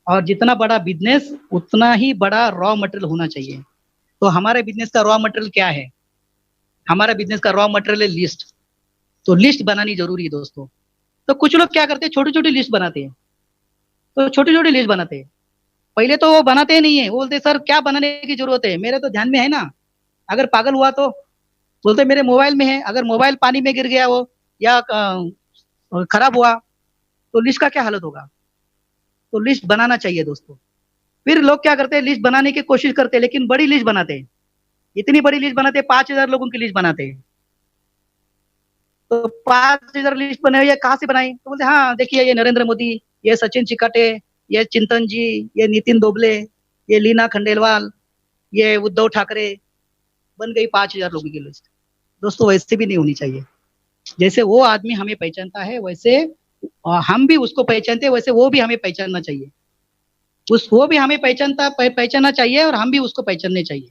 और जितना बड़ा बिजनेस उतना ही बड़ा रॉ मटेरियल होना चाहिए। तो हमारे बिजनेस का रॉ मटेरियल क्या है? हमारा बिजनेस का रॉ मटेरियल है लिस्ट। तो लिस्ट बनानी जरूरी है दोस्तों। तो कुछ लोग क्या करते हैं, छोटी छोटी लिस्ट बनाते हैं। तो छोटी छोटी लिस्ट बनाते हैं, पहले तो वो बनाते ही नहीं है, वो बोलते सर क्या बनाने की जरूरत है, मेरे तो ध्यान में है ना, अगर पागल हुआ तो बोलते मेरे मोबाइल में है, अगर मोबाइल पानी में गिर गया वो या खराब हुआ तो लिस्ट का क्या हालत होगा। तो लिस्ट बनाना चाहिए दोस्तों। फिर लोग क्या करते हैं, लिस्ट बनाने की कोशिश करते हैं, लेकिन बड़ी लिस्ट बनाते हैं, इतनी बड़ी लिस्ट बनाते हैं, 5,000 लोगों की लिस्ट बनाते हैं। तो 5,000 लिस्ट बनाई, ये कहाँ से बनाई? तो बोलते हाँ देखिए ये नरेंद्र मोदी, ये सचिन चिकाटे, ये चिंतन जी, ये नितिन दोबले, ये लीना खंडेलवाल, ये उद्धव ठाकरे, बन गई 5,000 लोगों की लिस्ट। दोस्तों वैसे भी नहीं होनी चाहिए। जैसे वो आदमी हमें पहचानता है वैसे हम भी उसको पहचानते हैं, वैसे वो भी हमें पहचानना चाहिए। वो भी हमें पहचानना चाहिए और हम भी उसको पहचानने चाहिए।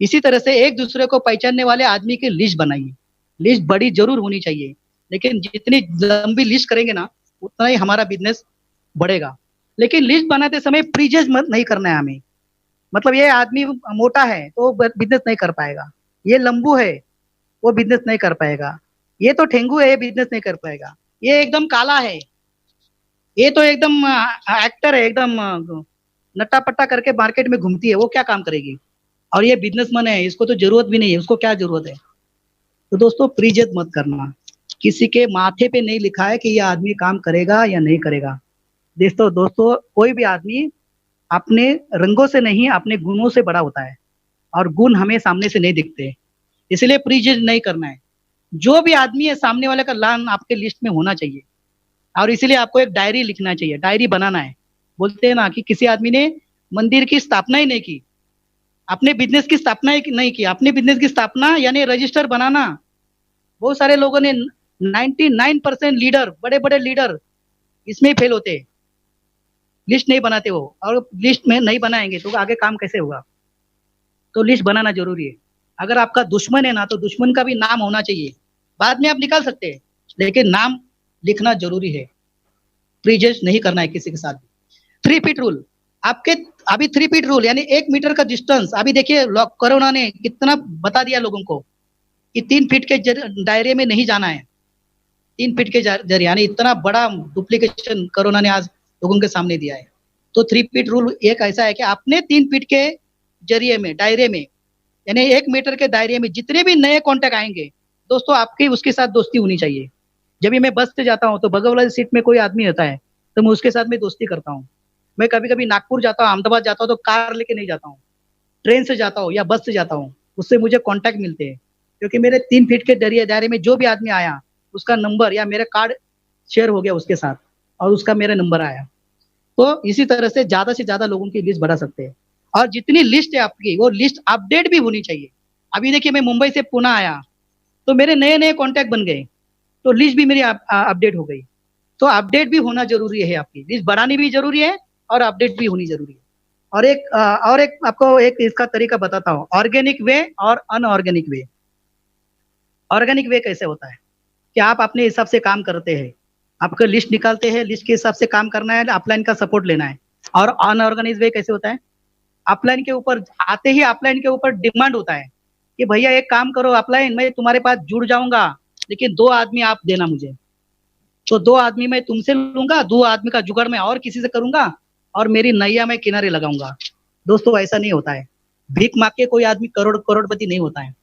इसी तरह से एक दूसरे को पहचानने वाले आदमी की लिस्ट बनाइए। लिस्ट बड़ी जरूर होनी चाहिए, लेकिन जितनी लंबी लिस्ट करेंगे ना उतना ही हमारा बिजनेस बढ़ेगा। लेकिन लिस्ट बनाते समय प्रीजज मत नहीं करना है हमें। मतलब ये आदमी मोटा है तो बिजनेस नहीं कर पाएगा, ये लंबू है वो बिजनेस नहीं कर पाएगा, ये तो ठेंगू है ये बिजनेस नहीं कर पाएगा, ये एकदम काला है, ये तो एकदम एक्टर है, एकदम नट्टा पट्टा करके मार्केट में घूमती है, वो क्या काम करेगी, और ये बिजनेसमैन है इसको तो जरूरत भी नहीं है, उसको क्या जरूरत है। तो दोस्तों प्रीजज मत करना। किसी के माथे पे नहीं लिखा है कि ये आदमी काम करेगा या नहीं करेगा। दोस्तों कोई भी आदमी अपने रंगों से नहीं अपने गुणों से बड़ा होता है, और गुण हमें सामने से नहीं दिखते, इसलिए प्रीजज नहीं करना है। जो भी आदमी है सामने वाले का नाम आपके लिस्ट में होना चाहिए, और इसलिए आपको एक डायरी लिखना चाहिए, डायरी बनाना है। बोलते हैं ना कि किसी आदमी ने मंदिर की स्थापना ही नहीं की, अपने बिजनेस की स्थापना ही नहीं की। अपने बिजनेस की स्थापना यानी रजिस्टर बनाना। बहुत सारे लोगों ने 99% लीडर, बड़े बड़े लीडर इसमें ही फेल होते हैं, लिस्ट नहीं बनाते वो, और लिस्ट में नहीं बनाएंगे तो आगे काम कैसे होगा। तो लिस्ट बनाना जरूरी है। अगर आपका दुश्मन है ना तो दुश्मन का भी नाम होना चाहिए, बाद में आप निकाल सकते हैं, लेकिन नाम लिखना जरूरी है। प्रीजज नहीं करना है किसी के साथ। 3 फीट रूल आपके, अभी 3 फीट रूल यानी 1 मीटर का डिस्टेंस। अभी देखिए कोरोना ने कितना बता दिया लोगों को कि 3 फीट के दायरे में नहीं जाना है। 3 फीट के जरिए यानी इतना बड़ा डुप्लीकेशन कोरोना ने आज लोगों के सामने दिया है। तो 3 फीट रूल एक ऐसा है कि आपने 3 फीट के जरिए में, दायरे में, यानी 1 मीटर के दायरे में जितने भी नए कॉन्टेक्ट आएंगे दोस्तों, आपकी उसके साथ दोस्ती होनी चाहिए। जब भी मैं बस से जाता हूँ तो बगल वाली सीट में कोई आदमी होता है तो मैं उसके साथ में दोस्ती करता हूँ। मैं कभी कभी नागपुर जाता हूँ, अहमदाबाद जाता हूँ तो कार लेके नहीं जाता हूँ, ट्रेन से जाता हूँ या बस से जाता हूँ, उससे मुझे कॉन्टैक्ट मिलते हैं। क्योंकि मेरे 3 फीट के दायरे में जो भी आदमी आया उसका नंबर या मेरा कार्ड शेयर हो गया उसके साथ, और उसका मेरा नंबर आया। तो इसी तरह से ज्यादा लोगों की लिस्ट बढ़ा सकते हैं। और जितनी लिस्ट है आपकी वो लिस्ट अपडेट भी होनी चाहिए। अभी देखिए मैं मुंबई से पुणे आया तो मेरे नए नए कॉन्टैक्ट बन गए, तो लिस्ट भी मेरी अपडेट हो गई। तो अपडेट भी होना जरूरी है, आपकी लिस्ट बढ़ानी भी जरूरी है और अपडेट भी होनी जरूरी है। और एक आपको एक इसका तरीका बताता हूँ, ऑर्गेनिक वे और अनऑर्गेनिक वे। ऑर्गेनिक वे कैसे होता है कि आप अपने हिसाब से काम करते हैं, आपका लिस्ट निकालते हैं, लिस्ट के हिसाब से काम करना है, अपलाइन का सपोर्ट लेना है। और अनऑर्गेनाइज वे कैसे होता है, अपलाइन के ऊपर आते ही अपलाइन के ऊपर डिमांड होता है कि भैया एक काम करो अपलाइन, मैं तुम्हारे पास जुड़ जाऊंगा लेकिन 2 आदमी आप देना मुझे। तो 2 आदमी मैं तुमसे लूंगा, 2 आदमी का जुगाड़ मैं और किसी से करूंगा, और मेरी नैया मैं किनारे लगाऊंगा। दोस्तों ऐसा नहीं होता है। भीख मांग के कोई आदमी करोड़पति नहीं होता है,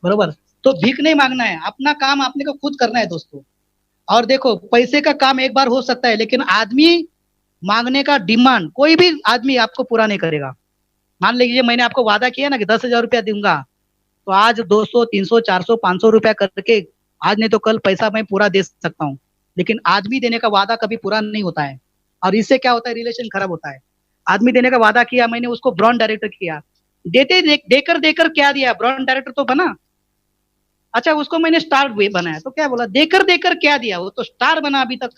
बरोबर। तो भीख नहीं मांगना है, अपना काम आपने को खुद करना है दोस्तों। और देखो पैसे का काम एक बार हो सकता है, लेकिन आदमी मांगने का डिमांड कोई भी आदमी आपको पूरा नहीं करेगा। मान लीजिए मैंने आपको वादा किया ना कि 10,000 रुपया दूंगा, तो आज 200, 300, 400, 500 रुपया करके आज नहीं तो कल पैसा मैं पूरा दे सकता हूँ, लेकिन आदमी देने का वादा कभी पूरा नहीं होता है। और इससे क्या होता है, रिलेशन खराब होता है। आदमी देने का वादा किया, मैंने उसको ब्रांड डायरेक्टर किया, देकर क्या दिया, ब्रांड डायरेक्टर तो बना, अच्छा उसको मैंने स्टार बनाया तो क्या बोला, देकर क्या दिया, वो तो स्टार बना अभी तक।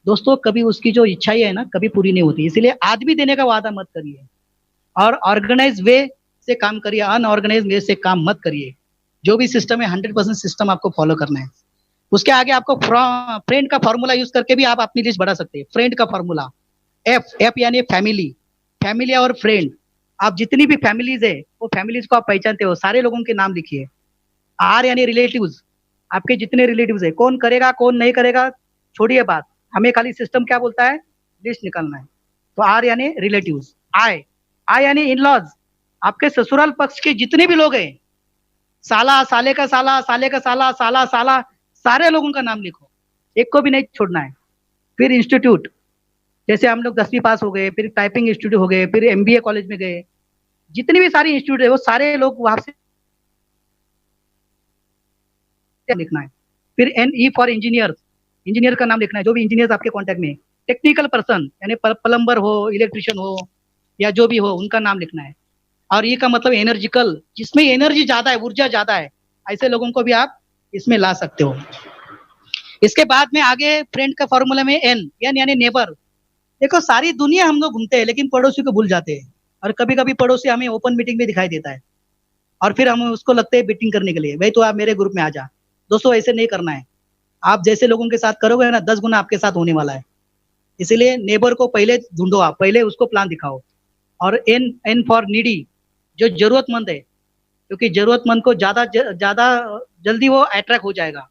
दोस्तों कभी उसकी जो इच्छाएं है ना कभी पूरी नहीं होती, इसलिए आदमी देने का वादा मत करिए। और ऑर्गेनाइज वे से काम करिए, अनऑर्गेनाइज वे से काम मत करिए। जो भी सिस्टम है 100% सिस्टम आपको फॉलो करना है। उसके आगे आपको फ्रेंड का फॉर्मूला यूज करके भी आप अपनी लिस्ट बढ़ा सकते हैं। फ्रेंड का फॉर्मूला एफ यानी फैमिली, फैमिली और फ्रेंड। आप जितनी भी फैमिलीज है वो फैमिलीज को आप पहचानते हो, सारे लोगों के नाम लिखिए। आर यानी रिलेटिव्स, आपके जितने रिलेटिव्स है, कौन करेगा कौन नहीं करेगा छोड़िए बात, हमें खाली सिस्टम क्या बोलता है, लिस्ट निकालना है। तो आर यानी रिलेटिव्स। आई यानी इन लॉज, आपके ससुराल पक्ष के जितने भी लोग हैं, साला, साले का साला, साले का साला, साला साला, सारे लोगों का नाम लिखो, एक को भी नहीं छोड़ना है। फिर इंस्टीट्यूट, जैसे हम लोग 10वीं पास हो गए, फिर टाइपिंग इंस्टीट्यूट हो गए, फिर MBA कॉलेज में गए, जितनी भी सारी इंस्टीट्यूट है वो सारे लोग वहां से लिखना है। फिर NE फॉर इंजीनियर, इंजीनियर का नाम लिखना है, जो भी इंजीनियर आपके कॉन्टेक्ट में। टेक्निकल पर्सन यानी प्लम्बर हो, इलेक्ट्रिशियन हो या जो भी हो, उनका नाम लिखना है। और ये का मतलब एनर्जिकल, जिसमें एनर्जी ज्यादा है, ऊर्जा ज्यादा है, ऐसे लोगों को भी आप इसमें ला सकते हो। इसके बाद में आगे फ्रेंड का फॉर्मूला में एन यानी नेबर। देखो सारी दुनिया हम लोग घूमते हैं लेकिन पड़ोसी को भूल जाते हैं, और कभी कभी पड़ोसी हमें ओपन मीटिंग में दिखाई देता है और फिर हम उसको लगते है मीटिंग करने के लिए, भाई तो आप मेरे ग्रुप में आ जा। दोस्तों ऐसे नहीं करना है, आप जैसे लोगों के साथ करोगे ना 10 गुना आपके साथ होने वाला है। इसीलिए नेबर को पहले ढूंढो, आप पहले उसको प्लान दिखाओ। और एन फॉर नीडी, जो जरूरतमंद है, क्योंकि जरूरतमंद को ज्यादा जल्दी वो अट्रैक्ट हो जाएगा,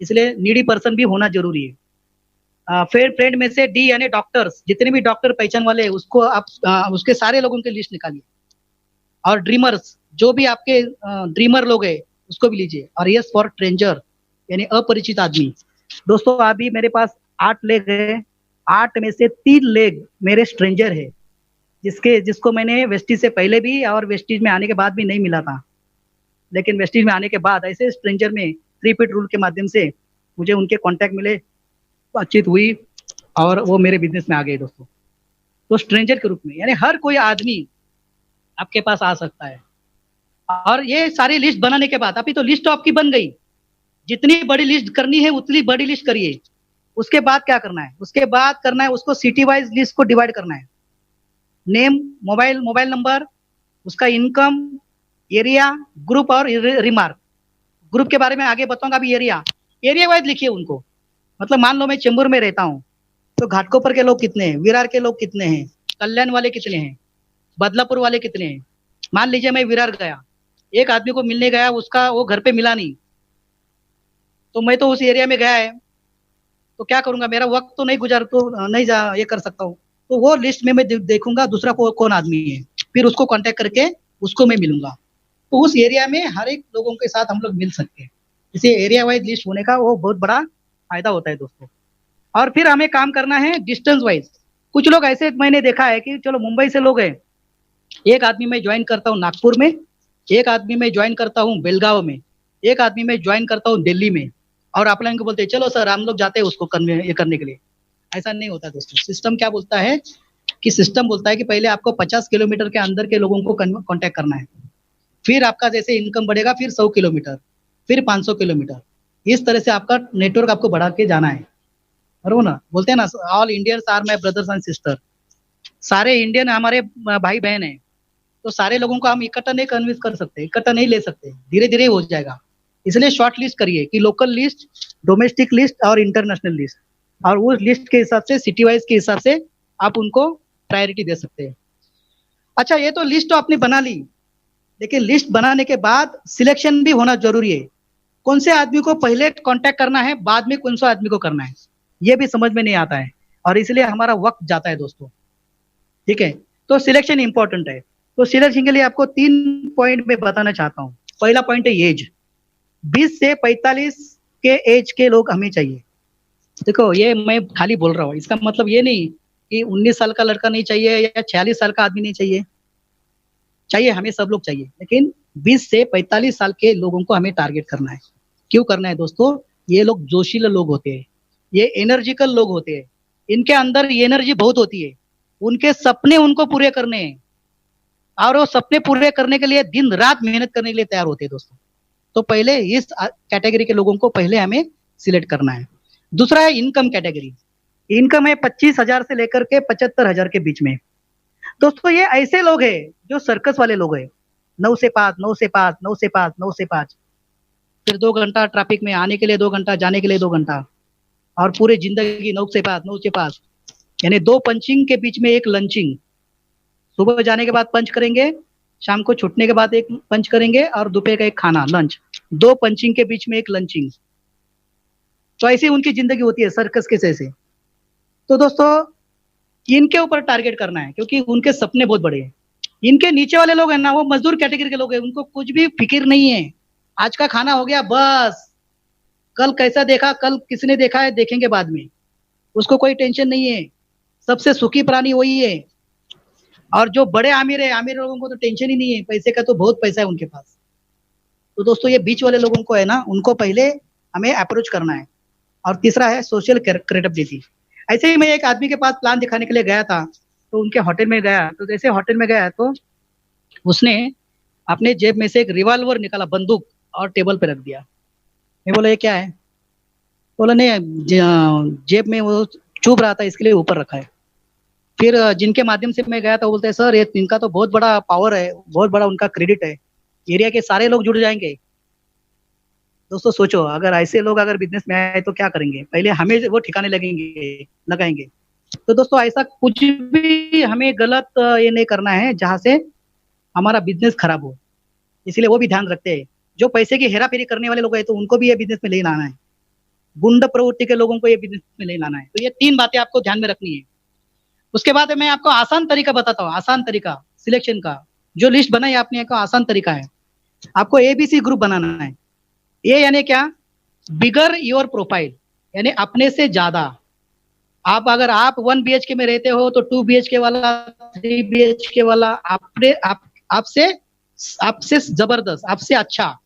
इसलिए नीडी पर्सन भी होना जरूरी है। फिर फ्रेंड में से डी यानी डॉक्टर्स, जितने भी डॉक्टर पहचान वाले हैं उसको आप उसके सारे लोगों की लिस्ट निकालिए। और ड्रीमर्स, जो भी आपके ड्रीमर लोग हैं उसको भी लीजिए। और यस फॉर स्ट्रेंजर यानी अपरिचित आदमी। दोस्तों अभी मेरे पास 8 लेग है, 8 में से 3 लेग मेरे स्ट्रेंजर है, जिसको मैंने वेस्टिज से पहले भी और वेस्टिज में आने के बाद भी नहीं मिला था, लेकिन वेस्टिज में आने के बाद ऐसे स्ट्रेंजर में 3 फीट रूल के माध्यम से मुझे उनके कांटेक्ट मिले, बातचीत हुई और वो मेरे बिजनेस में आ गए दोस्तों। तो स्ट्रेंजर के रूप में यानी हर कोई आदमी आपके पास आ सकता है। और ये सारी लिस्ट बनाने के बाद, अभी तो लिस्ट तो आपकी बन गई, जितनी बड़ी लिस्ट करनी है उतनी बड़ी लिस्ट करिए। उसके बाद क्या करना है, उसके बाद करना है उसको सिटी वाइज लिस्ट को डिवाइड करना है। नेम, मोबाइल नंबर, उसका इनकम, एरिया, ग्रुप और रिमार्क। ग्रुप के बारे में आगे बताऊंगा। अभी एरिया वाइज लिखिए उनको। मतलब मान लो मैं चेंबूर में रहता हूँ, तो घाटकोपर के लोग कितने हैं, विरार के लोग कितने हैं, कल्याण वाले कितने हैं, बदलापुर वाले कितने हैं। मान लीजिए मैं विरार गया, एक आदमी को मिलने गया, उसका वो घर पे मिला नहीं, तो मैं तो उस एरिया में गया है, तो क्या करूंगा, मेरा वक्त तो नहीं गुजार, तो नहीं ये कर सकता हूँ। तो वो लिस्ट में मैं देखूंगा दूसरा कौन आदमी है, फिर उसको कांटेक्ट करके उसको मैं मिलूंगा। तो उस एरिया में हर एक लोगों के साथ हम लोग मिल सकते हैं। इसे एरिया वाइज लिस्ट होने का वो बहुत बड़ा फायदा होता है दोस्तों। और फिर हमें काम करना है डिस्टेंस वाइज। कुछ लोग ऐसे मैंने देखा है कि चलो मुंबई से लोग हैं, एक आदमी मैं ज्वाइन करता हूँ नागपुर में, एक आदमी मैं ज्वाइन करता हूँ बेलगांव में, एक आदमी मैं ज्वाइन करता हूँ दिल्ली में, और आप लोगों को बोलते हैं चलो सर हम लोग जाते हैं उसको ये करने के लिए। ऐसा नहीं होता दोस्तों। सिस्टम क्या बोलता है कि सिस्टम बोलता है कि पहले आपको 50 किलोमीटर के अंदर के लोगों को कांटेक्ट करना है, फिर आपका जैसे इनकम बढ़ेगा फिर 100 किलोमीटर, फिर 500 किलोमीटर, इस तरह से आपका नेटवर्क आपको बढ़ा के जाना है। बरोबर ना, बोलते हैं ना all Indians are my brothers and sister. सारे इंडियन हमारे भाई बहन हैं, तो सारे लोगों को हम इकट्ठा नहीं कन्विंस कर सकते, इकट्ठा नहीं ले सकते, धीरे धीरे हो जाएगा। इसलिए शॉर्ट लिस्ट करिए कि लोकल लिस्ट, डोमेस्टिक लिस्ट और इंटरनेशनल लिस्ट, और उस लिस्ट के हिसाब से सिटी वाइज के हिसाब से आप उनको प्रायोरिटी दे सकते हैं। अच्छा, ये तो लिस्ट तो आपने बना ली, लेकिन लिस्ट बनाने के बाद सिलेक्शन भी होना जरूरी है। कौन से आदमी को पहले कांटेक्ट करना है, बाद में कौन सा आदमी को करना है, ये भी समझ में नहीं आता है, और इसलिए हमारा वक्त जाता है दोस्तों। ठीक है, तो सिलेक्शन इंपॉर्टेंट है। तो सिलेक्शन के लिए आपको 3 पॉइंट में बताना चाहता हूँ। पहला पॉइंट है एज। 20 से 45 के एज के लोग हमें चाहिए। देखो ये मैं खाली बोल रहा हूँ, इसका मतलब ये नहीं कि 19 साल का लड़का नहीं चाहिए या 46 साल का आदमी नहीं चाहिए, चाहिए, हमें सब लोग चाहिए, लेकिन 20 से 45 साल के लोगों को हमें टारगेट करना है। क्यों करना है दोस्तों, ये लोग जोशीले लोग होते हैं, ये एनर्जिकल लोग होते हैं, इनके अंदर एनर्जी बहुत होती है, उनके सपने उनको पूरे करने हैं, और वो सपने पूरे करने के लिए दिन रात मेहनत करने के लिए तैयार होते हैं दोस्तों। तो पहले इस कैटेगरी के लोगों को पहले हमें सिलेक्ट करना है। दूसरा है इनकम कैटेगरी। इनकम है 25,000 से लेकर के 75,000 के बीच में। दोस्तों ये ऐसे लोग हैं जो सर्कस वाले लोग हैं, 9 से 5, 9 से 5, 9 से 5, 9 से 5, फिर 2 घंटा ट्रैफिक में, आने के लिए 2 घंटा, जाने के लिए 2 घंटा, और पूरी जिंदगी 9 से 5, 9 से 5, यानी 2 पंचिंग के बीच में एक लंचिंग। सुबह जाने के बाद पंच करेंगे, शाम को छूटने के बाद एक पंच करेंगे, और दोपहर का एक खाना लंच, 2 पंचिंग के बीच में एक लंचिंग। तो ऐसी उनकी जिंदगी होती है सर्कस के जैसे। तो दोस्तों इनके ऊपर टारगेट करना है, क्योंकि उनके सपने बहुत बड़े हैं। इनके नीचे वाले लोग हैं ना, वो मजदूर कैटेगरी के लोग हैं, उनको कुछ भी फिक्र नहीं है। आज का खाना हो गया बस, कल कैसा देखा, कल किसने देखा है देखेंगे बाद में, उसको कोई टेंशन नहीं है। सबसे सुखी प्राणी वही है। और जो बड़े आमिर है, आमिर लोगों को तो टेंशन ही नहीं है, पैसे का तो बहुत पैसा है उनके पास। तो दोस्तों ये बीच वाले लोगों को है ना, उनको पहले हमें अप्रोच करना है। और तीसरा है सोशल क्रेडिबिलिटी। ऐसे ही मैं एक आदमी के पास प्लान दिखाने के लिए गया था, तो उनके होटल में गया, तो जैसे होटल में गया तो उसने अपने जेब में से एक रिवॉल्वर निकाला, बंदूक, और टेबल पे रख दिया। मैं बोला ये क्या है? बोला नहीं, जेब में वो चुभ रहा था इसके लिए ऊपर रखा है। फिर जिनके माध्यम से मैं गया था वो बोलते हैं सर ये इनका तो बहुत बड़ा पावर है, बहुत बड़ा उनका क्रेडिट है, एरिया के सारे लोग जुड़ जाएंगे। दोस्तों सोचो, अगर ऐसे लोग अगर बिजनेस में आए तो क्या करेंगे? पहले हमें वो ठिकाने लगाएंगे। तो दोस्तों ऐसा कुछ भी हमें गलत ये नहीं करना है जहां से हमारा बिजनेस खराब हो। इसलिए वो भी ध्यान रखते हैं। जो पैसे की हेरा फेरी करने वाले लोग हैं तो उनको भी ये बिजनेस में ले लाना है। गुंड प्रवृत्ति के लोगों को ये बिजनेस में ले लाना है। तो ये 3 बातें आपको ध्यान में रखनी है। उसके बाद मैं आपको आसान तरीका बताता हूँ, आसान तरीका सिलेक्शन का। जो लिस्ट बनाई आपने को आसान तरीका है। आपको ABC ग्रुप बनाना है। ये यानी क्या? बिगर योर प्रोफाइल, यानी अपने से ज्यादा। आप अगर आप 1 BHK में रहते हो तो 2 BHK वाला, 3 BHK वाला आपसे जबरदस्त, आपसे अच्छा,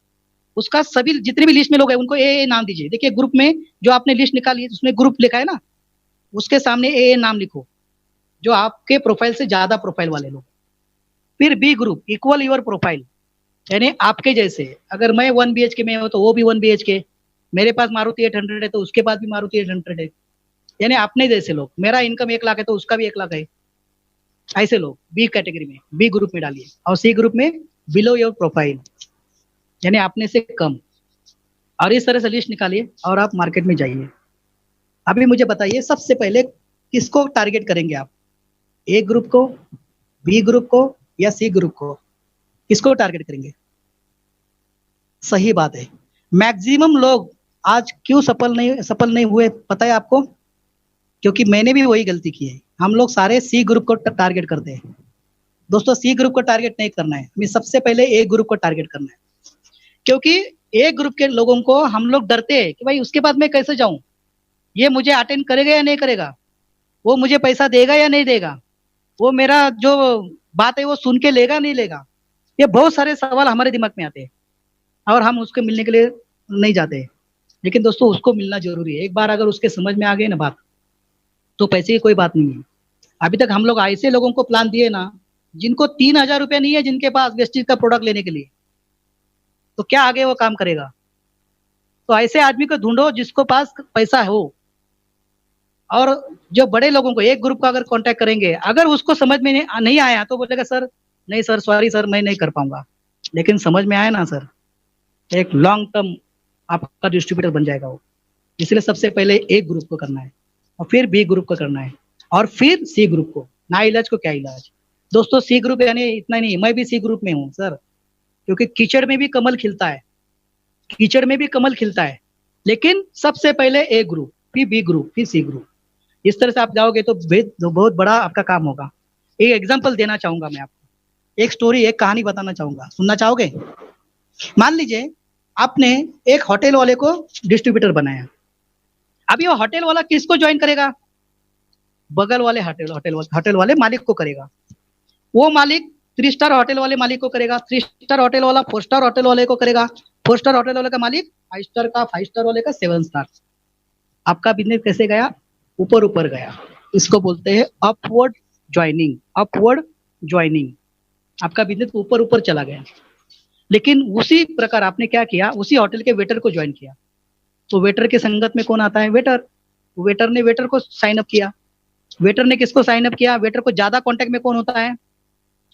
उसका सभी जितने भी लिस्ट में लोग हैं उनको ए नाम दीजिए। देखिए ग्रुप में जो आपने लिस्ट निकाली है उसमें ग्रुप लिखा है ना, उसके सामने ए नाम लिखो, जो आपके प्रोफाइल से ज्यादा प्रोफाइल वाले लोग। फिर B group, equal your profile, यानी आपके जैसे। अगर मैं 1 BHK में हूँ तो वो भी 1 BHK, मेरे पास मारुति 800 है तो उसके पास भी मारुति 800 है, यानी अपने जैसे लोग। मेरा इनकम 1 लाख है तो उसका भी 1 लाख है। ऐसे लोग B कैटेगरी में, B ग्रुप में डालिए। और C ग्रुप में बिलो योर प्रोफाइल, यानी अपने से कम। और इस तरह से लिस्ट निकालिए और आप मार्केट में जाइए। अभी मुझे बताइए सबसे पहले किसको टारगेट करेंगे आप? A ग्रुप को, B ग्रुप को, या C ग्रुप को? किसको टारगेट करेंगे? सही बात है। मैक्सिमम लोग आज क्यों सफल नहीं हुए पता है आपको? क्योंकि मैंने भी वही गलती की है। हम लोग सारे C ग्रुप को टारगेट करते हैं। दोस्तों C ग्रुप को टारगेट नहीं करना है, हमें सबसे पहले A ग्रुप को टारगेट करना है। क्योंकि A ग्रुप के लोगों को हम लोग डरते हैं कि भाई उसके बाद मैं कैसे जाऊं, ये मुझे अटेंड करेगा या नहीं करेगा, वो मुझे पैसा देगा या नहीं देगा, वो मेरा जो बात है वो सुन के लेगा नहीं लेगा। ये बहुत सारे सवाल हमारे दिमाग में आते हैं और हम उसको मिलने के लिए नहीं जाते। लेकिन दोस्तों उसको मिलना जरूरी है। एक बार अगर उसके समझ में आ गई ना बात, तो पैसे की कोई बात नहीं है। अभी तक हम लोग ऐसे लोगों को प्लान दिए ना जिनको 3,000 रुपये नहीं है जिनके पास वेस्टेज का प्रोडक्ट लेने के लिए, तो क्या आगे वो काम करेगा? तो ऐसे आदमी को ढूंढो जिसको पास पैसा हो। और जो बड़े लोगों को, एक ग्रुप का अगर कांटेक्ट करेंगे, अगर उसको समझ में नहीं आया तो बोलेगा सर नहीं सर, सॉरी सर, मैं नहीं कर पाऊंगा। लेकिन समझ में आया ना सर, एक लॉन्ग टर्म आपका डिस्ट्रीब्यूटर बन जाएगा वो। इसलिए सबसे पहले एक ग्रुप को करना है, और फिर B ग्रुप को करना है, और फिर C ग्रुप को। ना इलाज को क्या इलाज। दोस्तों C ग्रुप यानी इतना नहीं, मैं भी C ग्रुप में हूँ सर, क्योंकि कीचड़ में भी कमल खिलता है, कीचड़ में भी कमल खिलता है। लेकिन सबसे पहले A ग्रुप, फिर B ग्रुप, फिर C ग्रुप। इस तरह से आप जाओगे तो बहुत बड़ा आपका काम होगा। एक एग्जांपल देना चाहूंगा मैं आपको, एक स्टोरी, एक कहानी बताना चाहूंगा, सुनना चाहोगे? मान लीजिए आपने एक होटल वाले को डिस्ट्रीब्यूटर बनाया। अभी वो होटल वाला किसको ज्वाइन करेगा? बगल वाले होटल वाले मालिक को करेगा। वो मालिक 3 स्टार होटल वाले मालिक को करेगा, 3 स्टार होटल वाला 4 स्टार होटल वाले को करेगा, 4 स्टार होटल वाले का मालिक 5 स्टार का, 5 स्टार वाले का 7 स्टार। आपका बिजनेस कैसे गया? ऊपर ऊपर गया। इसको बोलते हैं अपवर्ड ज्वाइनिंग, अपवर्ड ज्वाइनिंग। आपका बिजनेस ऊपर ऊपर चला गया। लेकिन उसी प्रकार आपने क्या किया, उसी होटल के वेटर को ज्वाइन किया। तो वेटर के संगत में कौन आता है? वेटर। वेटर ने वेटर को साइन अप किया। वेटर ने किसको साइन अप किया? वेटर को ज्यादा कांटेक्ट में कौन होता है?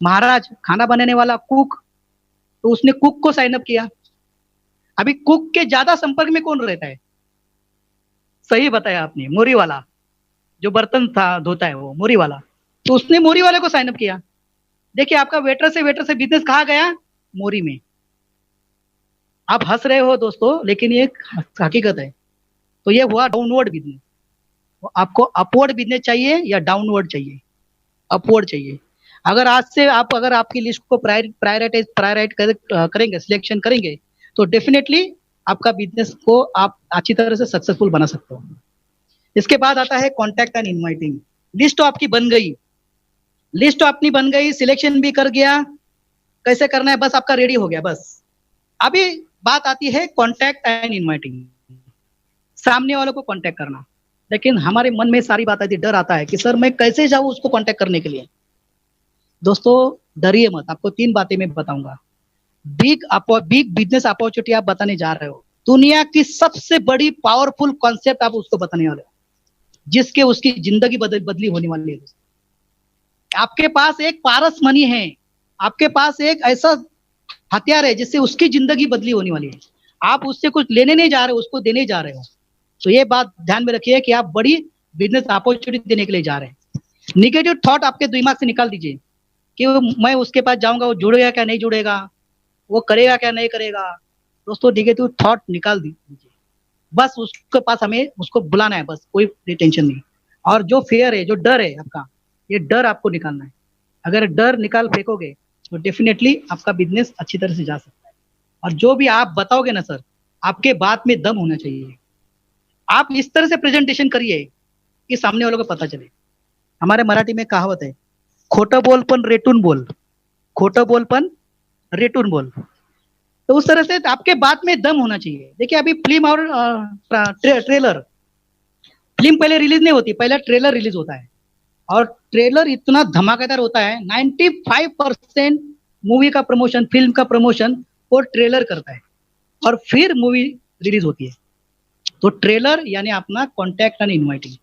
महाराज, खाना बनाने वाला, कुक। तो उसने कुक को साइन अप किया। अभी कुक के ज्यादा संपर्क में कौन रहता है? सही बताया आपने, मोरी वाला, जो बर्तन था धोता है वो मोरी वाला। तो उसने मोरी वाले को साइन अप किया। देखिए आपका वेटर से बिजनेस कहाँ गया? मोरी में। आप हंस रहे हो दोस्तों, लेकिन ये एक हकीकत है। तो ये हुआ डाउनवर्ड बिजनेस। तो आपको अपवर्ड बिजनेस चाहिए या डाउनवर्ड चाहिए? अपवर्ड चाहिए। अगर आज से अगर आपकी लिस्ट को प्रायोरिटाइज करेंगे, सिलेक्शन करेंगे, तो डेफिनेटली आपका बिजनेस को आप अच्छी तरह से सक्सेसफुल बना सकते हो। इसके बाद आता है कॉन्टैक्ट एंड इनवाइटिंग। लिस्ट तो आपकी बन गई, लिस्ट तो अपनी बन गई, सिलेक्शन भी कर गया, कैसे करना है बस आपका रेडी हो गया बस। अभी बात आती है कॉन्टैक्ट एंड इनवाइटिंग, सामने वालों को कॉन्टैक्ट करना। लेकिन हमारे मन में सारी बात आती, डर आता है कि सर मैं कैसे जाऊं उसको कॉन्टैक्ट करने के लिए। दोस्तों डरिए मत, आपको 3 बातें मैं बताऊंगा। बिग बिजनेस अपॉर्चुनिटी आप बताने जा रहे हो, दुनिया की सबसे बड़ी पावरफुल कॉन्सेप्ट आप उसको बताने वाले हो, जिसके उसकी जिंदगी बदली होने वाली है। आपके पास एक पारस मनी है, आपके पास एक ऐसा हथियार है जिससे उसकी जिंदगी बदली होने वाली है। आप उससे कुछ लेने नहीं जा रहे हो, उसको देने जा रहे हो। तो ये बात ध्यान में रखिए कि आप बड़ी बिजनेस अपॉर्चुनिटी देने के लिए जा रहे हैं। निगेटिव थॉट आपके दिमाग से निकाल दीजिए कि मैं उसके पास जाऊंगा, वो जुड़ेगा क्या नहीं जुड़ेगा, वो करेगा क्या नहीं करेगा। दोस्तों निगेटिव थॉट निकाल दीजिए, बस उसके पास हमें उसको बुलाना है, बस कोई टेंशन नहीं। और जो फियर है, जो डर है आपका, ये डर आपको निकालना है। अगर डर निकाल फेंकोगे तो डेफिनेटली आपका बिजनेस अच्छी तरह से जा सकता है। और जो भी आप बताओगे ना सर, आपके बात में दम होना चाहिए। आप इस तरह से प्रेजेंटेशन करिए कि सामने वालों को पता चले। हमारे मराठी में कहावत है, खोटं बोल पण रेटून बोल, खोटं बोल पण रेटून बोल। तो उस तरह से आपके बात में दम होना चाहिए। देखिए अभी फिल्म और ट्रेलर, फिल्म पहले रिलीज नहीं होती, पहले ट्रेलर रिलीज होता है, और ट्रेलर इतना धमाकेदार होता है। 95% मूवी का प्रमोशन, फिल्म का प्रमोशन वो ट्रेलर करता है, और फिर मूवी रिलीज होती है। तो ट्रेलर यानी अपना कॉन्टैक्ट एंड इनवाइटिंग,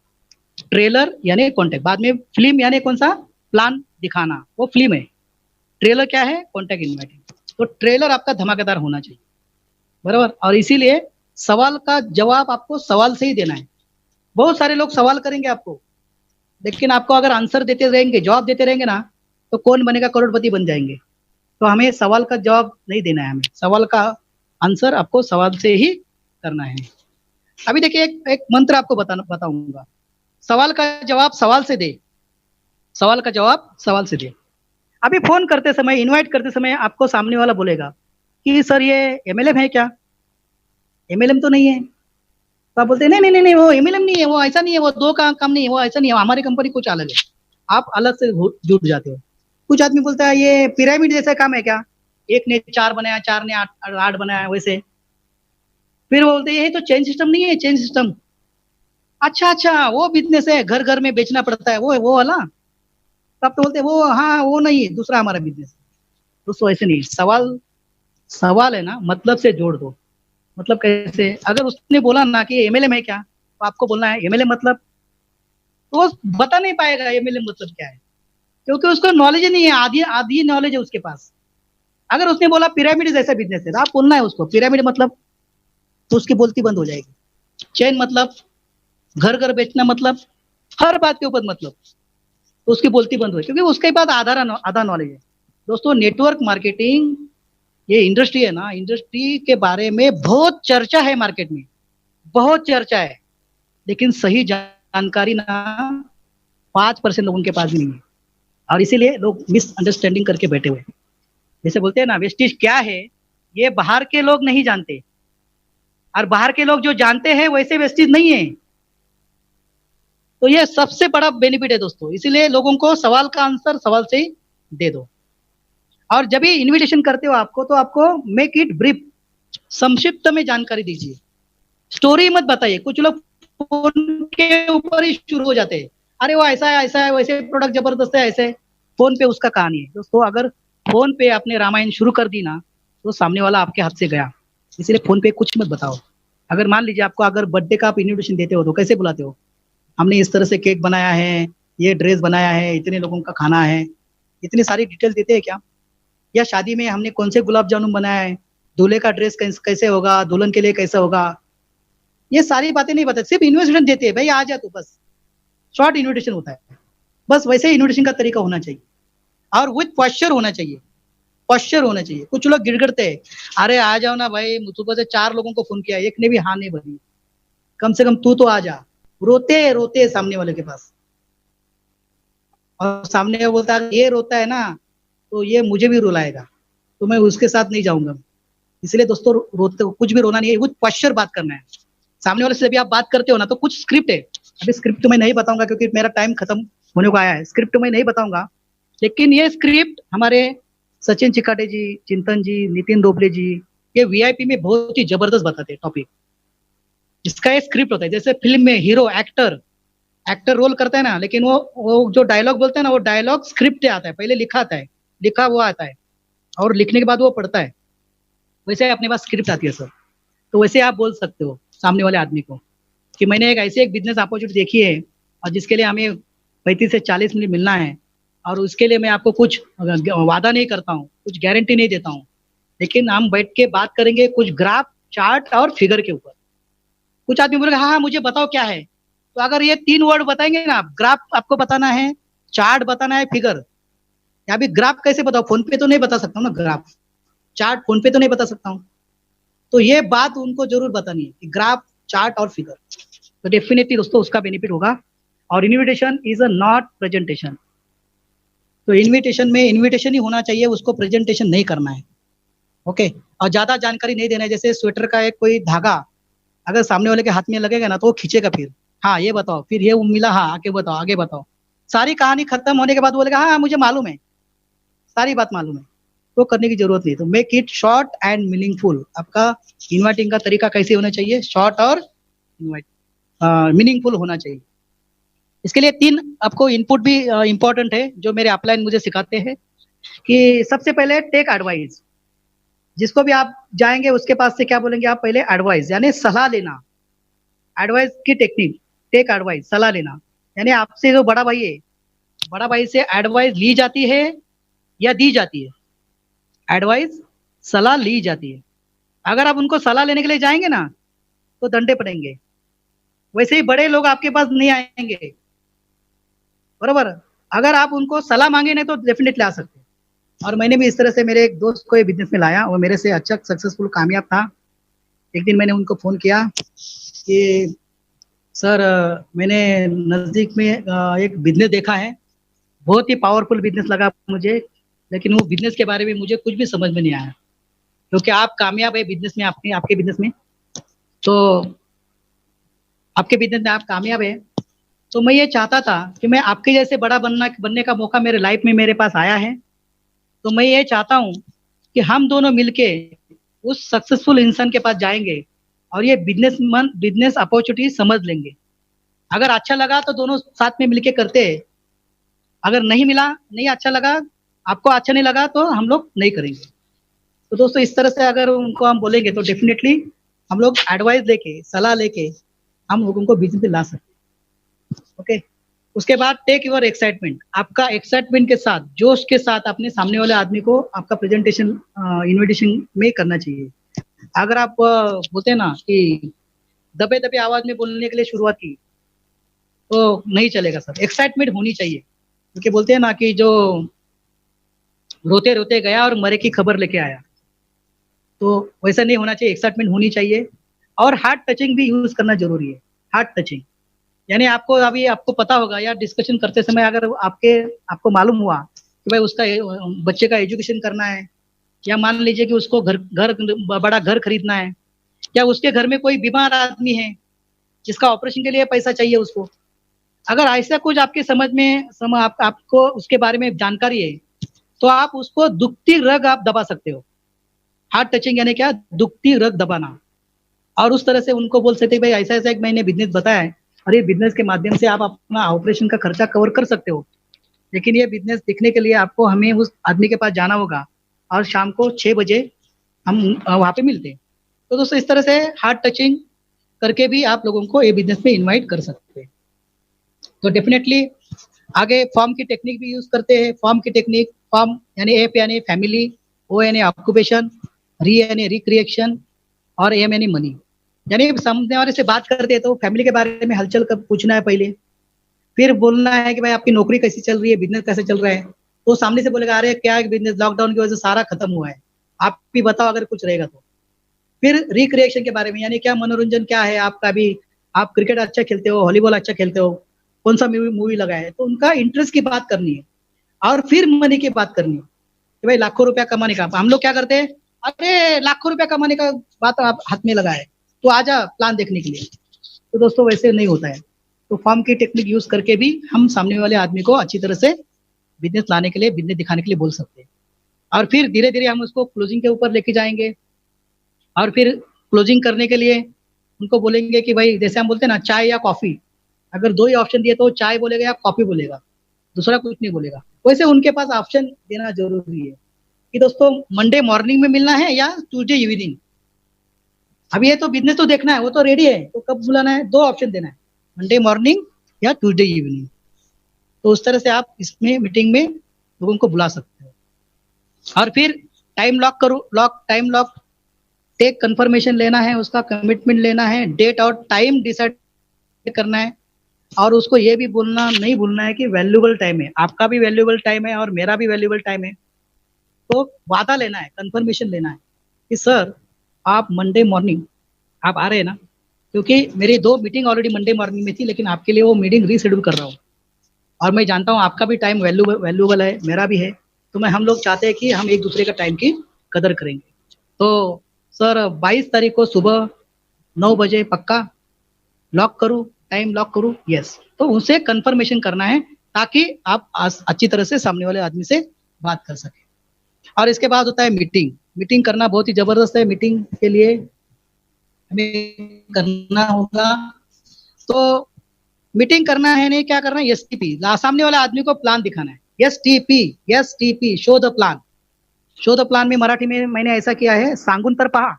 ट्रेलर यानी कॉन्टैक्ट। बाद में फिल्म यानी कौन सा प्लान दिखाना, वो फिल्म है। ट्रेलर क्या है? Contact inviting. तो ट्रेलर आपका धमाकेदार होना चाहिए, बराबर। और इसीलिए सवाल का जवाब आपको सवाल से ही देना है। बहुत सारे लोग सवाल करेंगे आपको, लेकिन आपको अगर आंसर देते रहेंगे, जवाब देते रहेंगे ना, तो कौन बनेगा? करोड़पति बन जाएंगे। तो हमें सवाल का जवाब नहीं देना है, हमें सवाल का आंसर आपको सवाल से ही करना है। अभी देखिए एक मंत्र आपको बताऊंगा, सवाल का जवाब सवाल से दे, सवाल का जवाब सवाल से दे। अभी फोन करते समय, इनवाइट करते समय आपको सामने वाला बोलेगा कि सर ये एमएलएम है क्या? एमएलएम तो नहीं है। तो आप बोलते हैं नहीं नहीं नहीं, वो एमएलएम नहीं है, वो ऐसा नहीं है, वो 2 का काम नहीं है, वो ऐसा नहीं है, हमारी कंपनी कुछ अलग है। आप अलग से जुड़ जाते हो। कुछ आदमी बोलता है ये पिरामिड जैसा काम है क्या? एक ने 4 बनाया, 4 ने 8 बनाया, वैसे। फिर वो बोलते हैं ये तो चेन सिस्टम नहीं है, चेन सिस्टम। अच्छा, वो बिजनेस है, घर घर में बेचना पड़ता है, वो वाला। तब तो बोलते हैं वो, हाँ वो नहीं, दूसरा हमारा बिजनेस। दोस्तों ऐसे नहीं, सवाल है ना, मतलब से जोड़ दो। मतलब कैसे? अगर उसने बोला ना कि एमएलएम है क्या, तो आपको बोलना है एमएलएम मतलब, तो वो बता नहीं पाएगा एमएलएम मतलब क्या है, क्योंकि उसको नॉलेज नहीं है, आधी नॉलेज है उसके पास। अगर उसने बोला पिरामिड जैसा बिजनेस है, तो आप बोलना है उसको पिरामिड मतलब, तो उसकी बोलती बंद हो जाएगी। चेन मतलब, घर घर बेचना मतलब, हर बात के ऊपर मतलब, तो उसकी बोलती बंद हो, क्योंकि उसके बाद आधा नॉलेज है। दोस्तों नेटवर्क मार्केटिंग ये इंडस्ट्री है ना, इंडस्ट्री के बारे में बहुत चर्चा है मार्केट में, बहुत चर्चा है, लेकिन सही जानकारी ना 5% लोगों के पास भी नहीं है। और इसीलिए लोग मिसअंडरस्टैंडिंग करके बैठे हुए हैं। जैसे बोलते हैं ना, वेस्टेज क्या है ये बाहर के लोग नहीं जानते, और बाहर के लोग जो जानते हैं वैसे वेस्टेज नहीं है। तो ये सबसे बड़ा बेनिफिट है दोस्तों। इसीलिए लोगों को सवाल का आंसर सवाल से ही दे दो। और जब भी इनविटेशन करते हो आपको, तो आपको मेक इट ब्रीफ, संक्षिप्त में जानकारी दीजिए, स्टोरी मत बताइए। कुछ लोग फोन के ऊपर ही शुरू हो जाते हैं, अरे वो ऐसा है वैसे प्रोडक्ट जबरदस्त है, ऐसे फोन पे उसका कहानी है। दोस्तों अगर फोन पे आपने रामायण शुरू कर दी ना, तो सामने वाला आपके हाथ से गया। इसलिए फोन पे कुछ मत बताओ। अगर मान लीजिए आपको अगर बर्थडे का आप इन्विटेशन देते हो, तो कैसे बुलाते हो? हमने इस तरह से केक बनाया है, ये ड्रेस बनाया है, इतने लोगों का खाना है, इतनी सारी डिटेल देते हैं क्या? या शादी में हमने कौन से गुलाब जामुन बनाया है, दूल्हे का ड्रेस कैसे होगा, दुल्हन के लिए कैसा होगा, ये सारी बातें नहीं बताते, सिर्फ इन्विटेशन देते हैं, भाई आ जा तू, बस शॉर्ट इन्विटेशन होता है। बस वैसे ही इन्विटेशन का तरीका होना चाहिए और विथ पॉस्चर होना चाहिए, पॉस्चर होना चाहिए। कुछ लोग गिड़गड़ते हैं, अरे आ जाओ ना भाई, सुबह से 4 लोगों को फोन किया, एक ने भी हाँ नहीं भरी, कम से कम तू तो आ जा। रोते रोते सामने वाले के पास, और सामने बोलता है ये रोता है ना तो ये मुझे भी रुलाएगा, तो मैं उसके साथ नहीं जाऊंगा। इसलिए दोस्तों रोते कुछ भी रोना नहीं है, कुछ पॉस्चर बात करना है। सामने वाले से भी आप बात करते हो ना तो कुछ स्क्रिप्ट है, अभी स्क्रिप्ट तो मैं नहीं बताऊंगा क्योंकि मेरा टाइम खत्म होने को आया है, स्क्रिप्ट तो मैं नहीं बताऊंगा, लेकिन ये स्क्रिप्ट हमारे सचिन चिकाटे जी, चिंतन जी, नितिन डोबले जी, ये वीआईपी में बहुत ही जबरदस्त बताते हैं टॉपिक, जिसका ये स्क्रिप्ट होता है। जैसे फिल्म में हीरो एक्टर रोल करता है ना, लेकिन वो जो डायलॉग बोलते हैं ना, वो डायलॉग स्क्रिप्ट से आता है, पहले लिखा आता है, लिखा हुआ आता है और लिखने के बाद वो पढ़ता है, वैसे अपने पास स्क्रिप्ट आती है सर। तो वैसे आप बोल सकते हो सामने वाले आदमी को कि मैंने एक बिजनेस अपॉर्चुनिटी देखी है और जिसके लिए हमें 35 से 40 मिनट मिलना है, और उसके लिए मैं आपको कुछ वादा नहीं करता हूँ, कुछ गारंटी नहीं देता हूँ, लेकिन हम बैठ के बात करेंगे कुछ ग्राफ, चार्ट और फिगर के ऊपर। कुछ आदमी बोलेगा हाँ मुझे बताओ क्या है, तो अगर ये 3 वर्ड बताएंगे ना, ग्राफ आपको बताना है, चार्ट बताना है, फिगर। या भी ग्राफ कैसे बताओ, फोन पे तो नहीं बता सकता हूँ ना ग्राफ, चार्ट फोन पे तो नहीं बता सकता हूँ, तो ये बात उनको जरूर बतानी है कि ग्राफ, चार्ट और फिगर। तो डेफिनेटली दोस्तों उसका बेनिफिट होगा। और invitation is a not presentation, तो इन्विटेशन में इन्विटेशन ही होना चाहिए, उसको प्रेजेंटेशन नहीं करना है। ओके, और ज्यादा जानकारी नहीं देना है। जैसे स्वेटर का एक कोई धागा अगर सामने वाले के हाथ में लगेगा ना तो वो खींचेगा, फिर हाँ ये बताओ, फिर ये मिला, हाँ आगे बताओ, आगे बताओ, सारी कहानी खत्म होने के बाद बोलेगा हाँ मुझे मालूम है, सारी बात मालूम है, तो करने की जरूरत नहीं। तो make it short and meaningful. आपका इन्वाइटिंग का तरीका कैसे होना चाहिए, शॉर्ट और मीनिंगफुल होना चाहिए। इसके लिए 3 आपको इनपुट भी इंपॉर्टेंट है, जो मेरे अपलाइन मुझे सिखाते हैं कि सबसे पहले टेक एडवाइस। जिसको भी आप जाएंगे उसके पास से क्या बोलेंगे आप, पहले एडवाइस यानी सलाह लेना, एडवाइस की टेक्निक, टेक एडवाइस, सलाह लेना। यानी आपसे जो बड़ा भाई है, बड़ा भाई से एडवाइस ली जाती है या दी जाती है? एडवाइस, सलाह ली जाती है। अगर आप उनको सलाह लेने के लिए जाएंगे ना तो डंडे पड़ेंगे, वैसे ही बड़े लोग आपके पास नहीं आएंगे, बराबर। अगर आप उनको सलाह मांगे नहीं तो डेफिनेटली आ सकते हैं। और मैंने भी इस तरह से मेरे एक दोस्त को ये बिजनेस में लाया, वो मेरे से अच्छा सक्सेसफुल कामयाब था। एक दिन मैंने उनको फोन किया कि सर मैंने नजदीक में एक बिजनेस देखा है, बहुत ही पावरफुल बिजनेस लगा मुझे, लेकिन वो बिजनेस के बारे में मुझे कुछ भी समझ में नहीं आया, क्योंकि आप कामयाब है बिजनेस में, आपके बिजनेस में, तो आपके बिजनेस में आप कामयाब है, तो मैं ये चाहता था कि मैं आपके जैसे बड़ा बनने का मौका मेरे लाइफ में मेरे पास आया है, तो मैं ये चाहता हूँ कि हम दोनों मिलके उस सक्सेसफुल इंसान के पास जाएंगे और ये बिजनेस अपॉर्चुनिटी समझ लेंगे। अगर अच्छा लगा तो दोनों साथ में मिलके करते हैं, अगर नहीं मिला, नहीं अच्छा लगा, आपको अच्छा नहीं लगा तो हम लोग नहीं करेंगे। तो दोस्तों इस तरह से अगर उनको हम बोलेंगे तो डेफिनेटली हम लोग एडवाइस लेके, सलाह लेके हम लोगों को बिजनेस में ला सकते हैं। ओके, उसके बाद टेक योर एक्साइटमेंट। आपका एक्साइटमेंट के साथ, जोश के साथ अपने सामने वाले आदमी को आपका प्रेजेंटेशन इन्विटेशन में करना चाहिए। अगर आप बोलते हैं ना कि दबे दबे आवाज में बोलने के लिए शुरुआत की तो नहीं चलेगा सर, एक्साइटमेंट होनी चाहिए। क्योंकि बोलते हैं ना कि जो रोते रोते गया और मरे की खबर लेके आया, तो वैसा नहीं होना चाहिए, एक्साइटमेंट होनी चाहिए। और हार्ट टचिंग भी यूज करना जरूरी है। हार्ट टचिंग यानी आपको पता होगा, या डिस्कशन करते समय अगर आपको मालूम हुआ कि भाई उसका बच्चे का एजुकेशन करना है, या मान लीजिए कि उसको बड़ा घर खरीदना है, या उसके घर में कोई बीमार आदमी है जिसका ऑपरेशन के लिए पैसा चाहिए उसको, अगर ऐसा कुछ आपके समझ में आपको उसके बारे में जानकारी है, तो आप उसको दुखती रग आप दबा सकते हो। हार्ट टचिंग यानी क्या, दुखती रग दबाना। और उस तरह से उनको बोल सकते भाई ऐसा ऐसा एक मैंने बिजनेस बताया है, और ये बिजनेस के माध्यम से आप अपना ऑपरेशन का खर्चा कवर कर सकते हो, लेकिन ये बिजनेस दिखने के लिए आपको हमें उस आदमी के पास जाना होगा, और शाम को 6 बजे हम वहाँ पे मिलते हैं। तो दोस्तों इस तरह से हार्ट टचिंग करके भी आप लोगों को ये बिजनेस में इन्वाइट कर सकते हैं। तो डेफिनेटली आगे फॉर्म की टेक्निक भी यूज करते हैं। फॉर्म की टेक्निक, फॉर्म यानी एफ यानी फैमिली, ओ यानी ऑक्यूपेशन, री यानी रिक्रिएशन और एम यानी मनी। यानी सामने वाले से बात करते हैं तो फैमिली के बारे में हलचल कर पूछना है पहले, फिर बोलना है कि भाई आपकी नौकरी कैसी चल रही है, बिजनेस कैसे चल रहा है। तो सामने से बोलेगा अरे क्या बिजनेस, लॉकडाउन की वजह से सारा खत्म हुआ है, आप भी बताओ अगर कुछ रहेगा तो। फिर रिक्रिएशन के बारे में, यानी क्या मनोरंजन क्या है आपका, भी आप क्रिकेट अच्छा खेलते हो, वॉलीबॉल अच्छा खेलते हो, कौन सा मूवी लगा है, तो उनका इंटरेस्ट की बात करनी है। और फिर मनी की बात करनी है कि भाई लाखों रुपया कमाने का। हम लोग क्या करते हैं, अरे लाखों रुपया कमाने का बात आप हाथ में लगा है तो आजा प्लान देखने के लिए। तो दोस्तों वैसे नहीं होता है। तो फॉर्म की टेक्निक यूज करके भी हम सामने वाले आदमी को अच्छी तरह से बिजनेस लाने के लिए, बिजनेस दिखाने के लिए बोल सकते हैं। और फिर धीरे धीरे हम उसको क्लोजिंग के ऊपर लेके जाएंगे। और फिर क्लोजिंग करने के लिए उनको बोलेंगे कि भाई जैसे हम बोलते हैं ना चाय या कॉफी, अगर दो ही ऑप्शन दिए तो चाय बोलेगा या कॉफी बोलेगा, दूसरा कुछ नहीं बोलेगा। वैसे उनके पास ऑप्शन देना जरूरी है कि दोस्तों मंडे मॉर्निंग में मिलना है या ट्यूसडे इवनिंग। अब ये तो बिजनेस तो देखना है, वो तो रेडी है, तो कब बुलाना है, दो ऑप्शन देना है, मंडे मॉर्निंग या ट्यूसडे इवनिंग। तो उस तरह से आप इसमें मीटिंग में लोगों को बुला सकते हो। और फिर टाइम लॉक करो, टाइम लॉक टेक कंफर्मेशन लेना है, उसका कमिटमेंट लेना है, डेट और टाइम डिसाइड करना है। और उसको ये भी बोलना नहीं भूलना है कि वैल्यूएबल टाइम है, आपका भी वैल्यूएबल टाइम है और मेरा भी वैल्यूएबल टाइम है। तो वादा लेना है, कंफर्मेशन लेना है कि सर आप मंडे मॉर्निंग आप आ रहे हैं ना, क्योंकि मेरी 2 मीटिंग ऑलरेडी मंडे मॉर्निंग में थी, लेकिन आपके लिए वो मीटिंग रीशेड्यूल कर रहा हूँ। और मैं जानता हूँ आपका भी टाइम वैल्यूएबल है, मेरा भी है। तो हम लोग चाहते हैं कि हम एक दूसरे का टाइम की कदर करेंगे। तो सर 22 तारीख को सुबह 9 बजे पक्का लॉक करूँ, टाइम लॉक करूँ? यस। तो उनसे कंफर्मेशन करना है ताकि आप अच्छी तरह से सामने वाले आदमी से बात कर सके। और इसके बाद होता है मीटिंग। मीटिंग करना बहुत ही जबरदस्त है। मीटिंग के लिए हमें करना होगा, तो मीटिंग करना है नहीं, क्या करना है, एसटीपी, सामने वाले आदमी को प्लान दिखाना है। STP show the plan. Show the plan में मराठी में मैंने ऐसा किया है, सांगून तर पहा।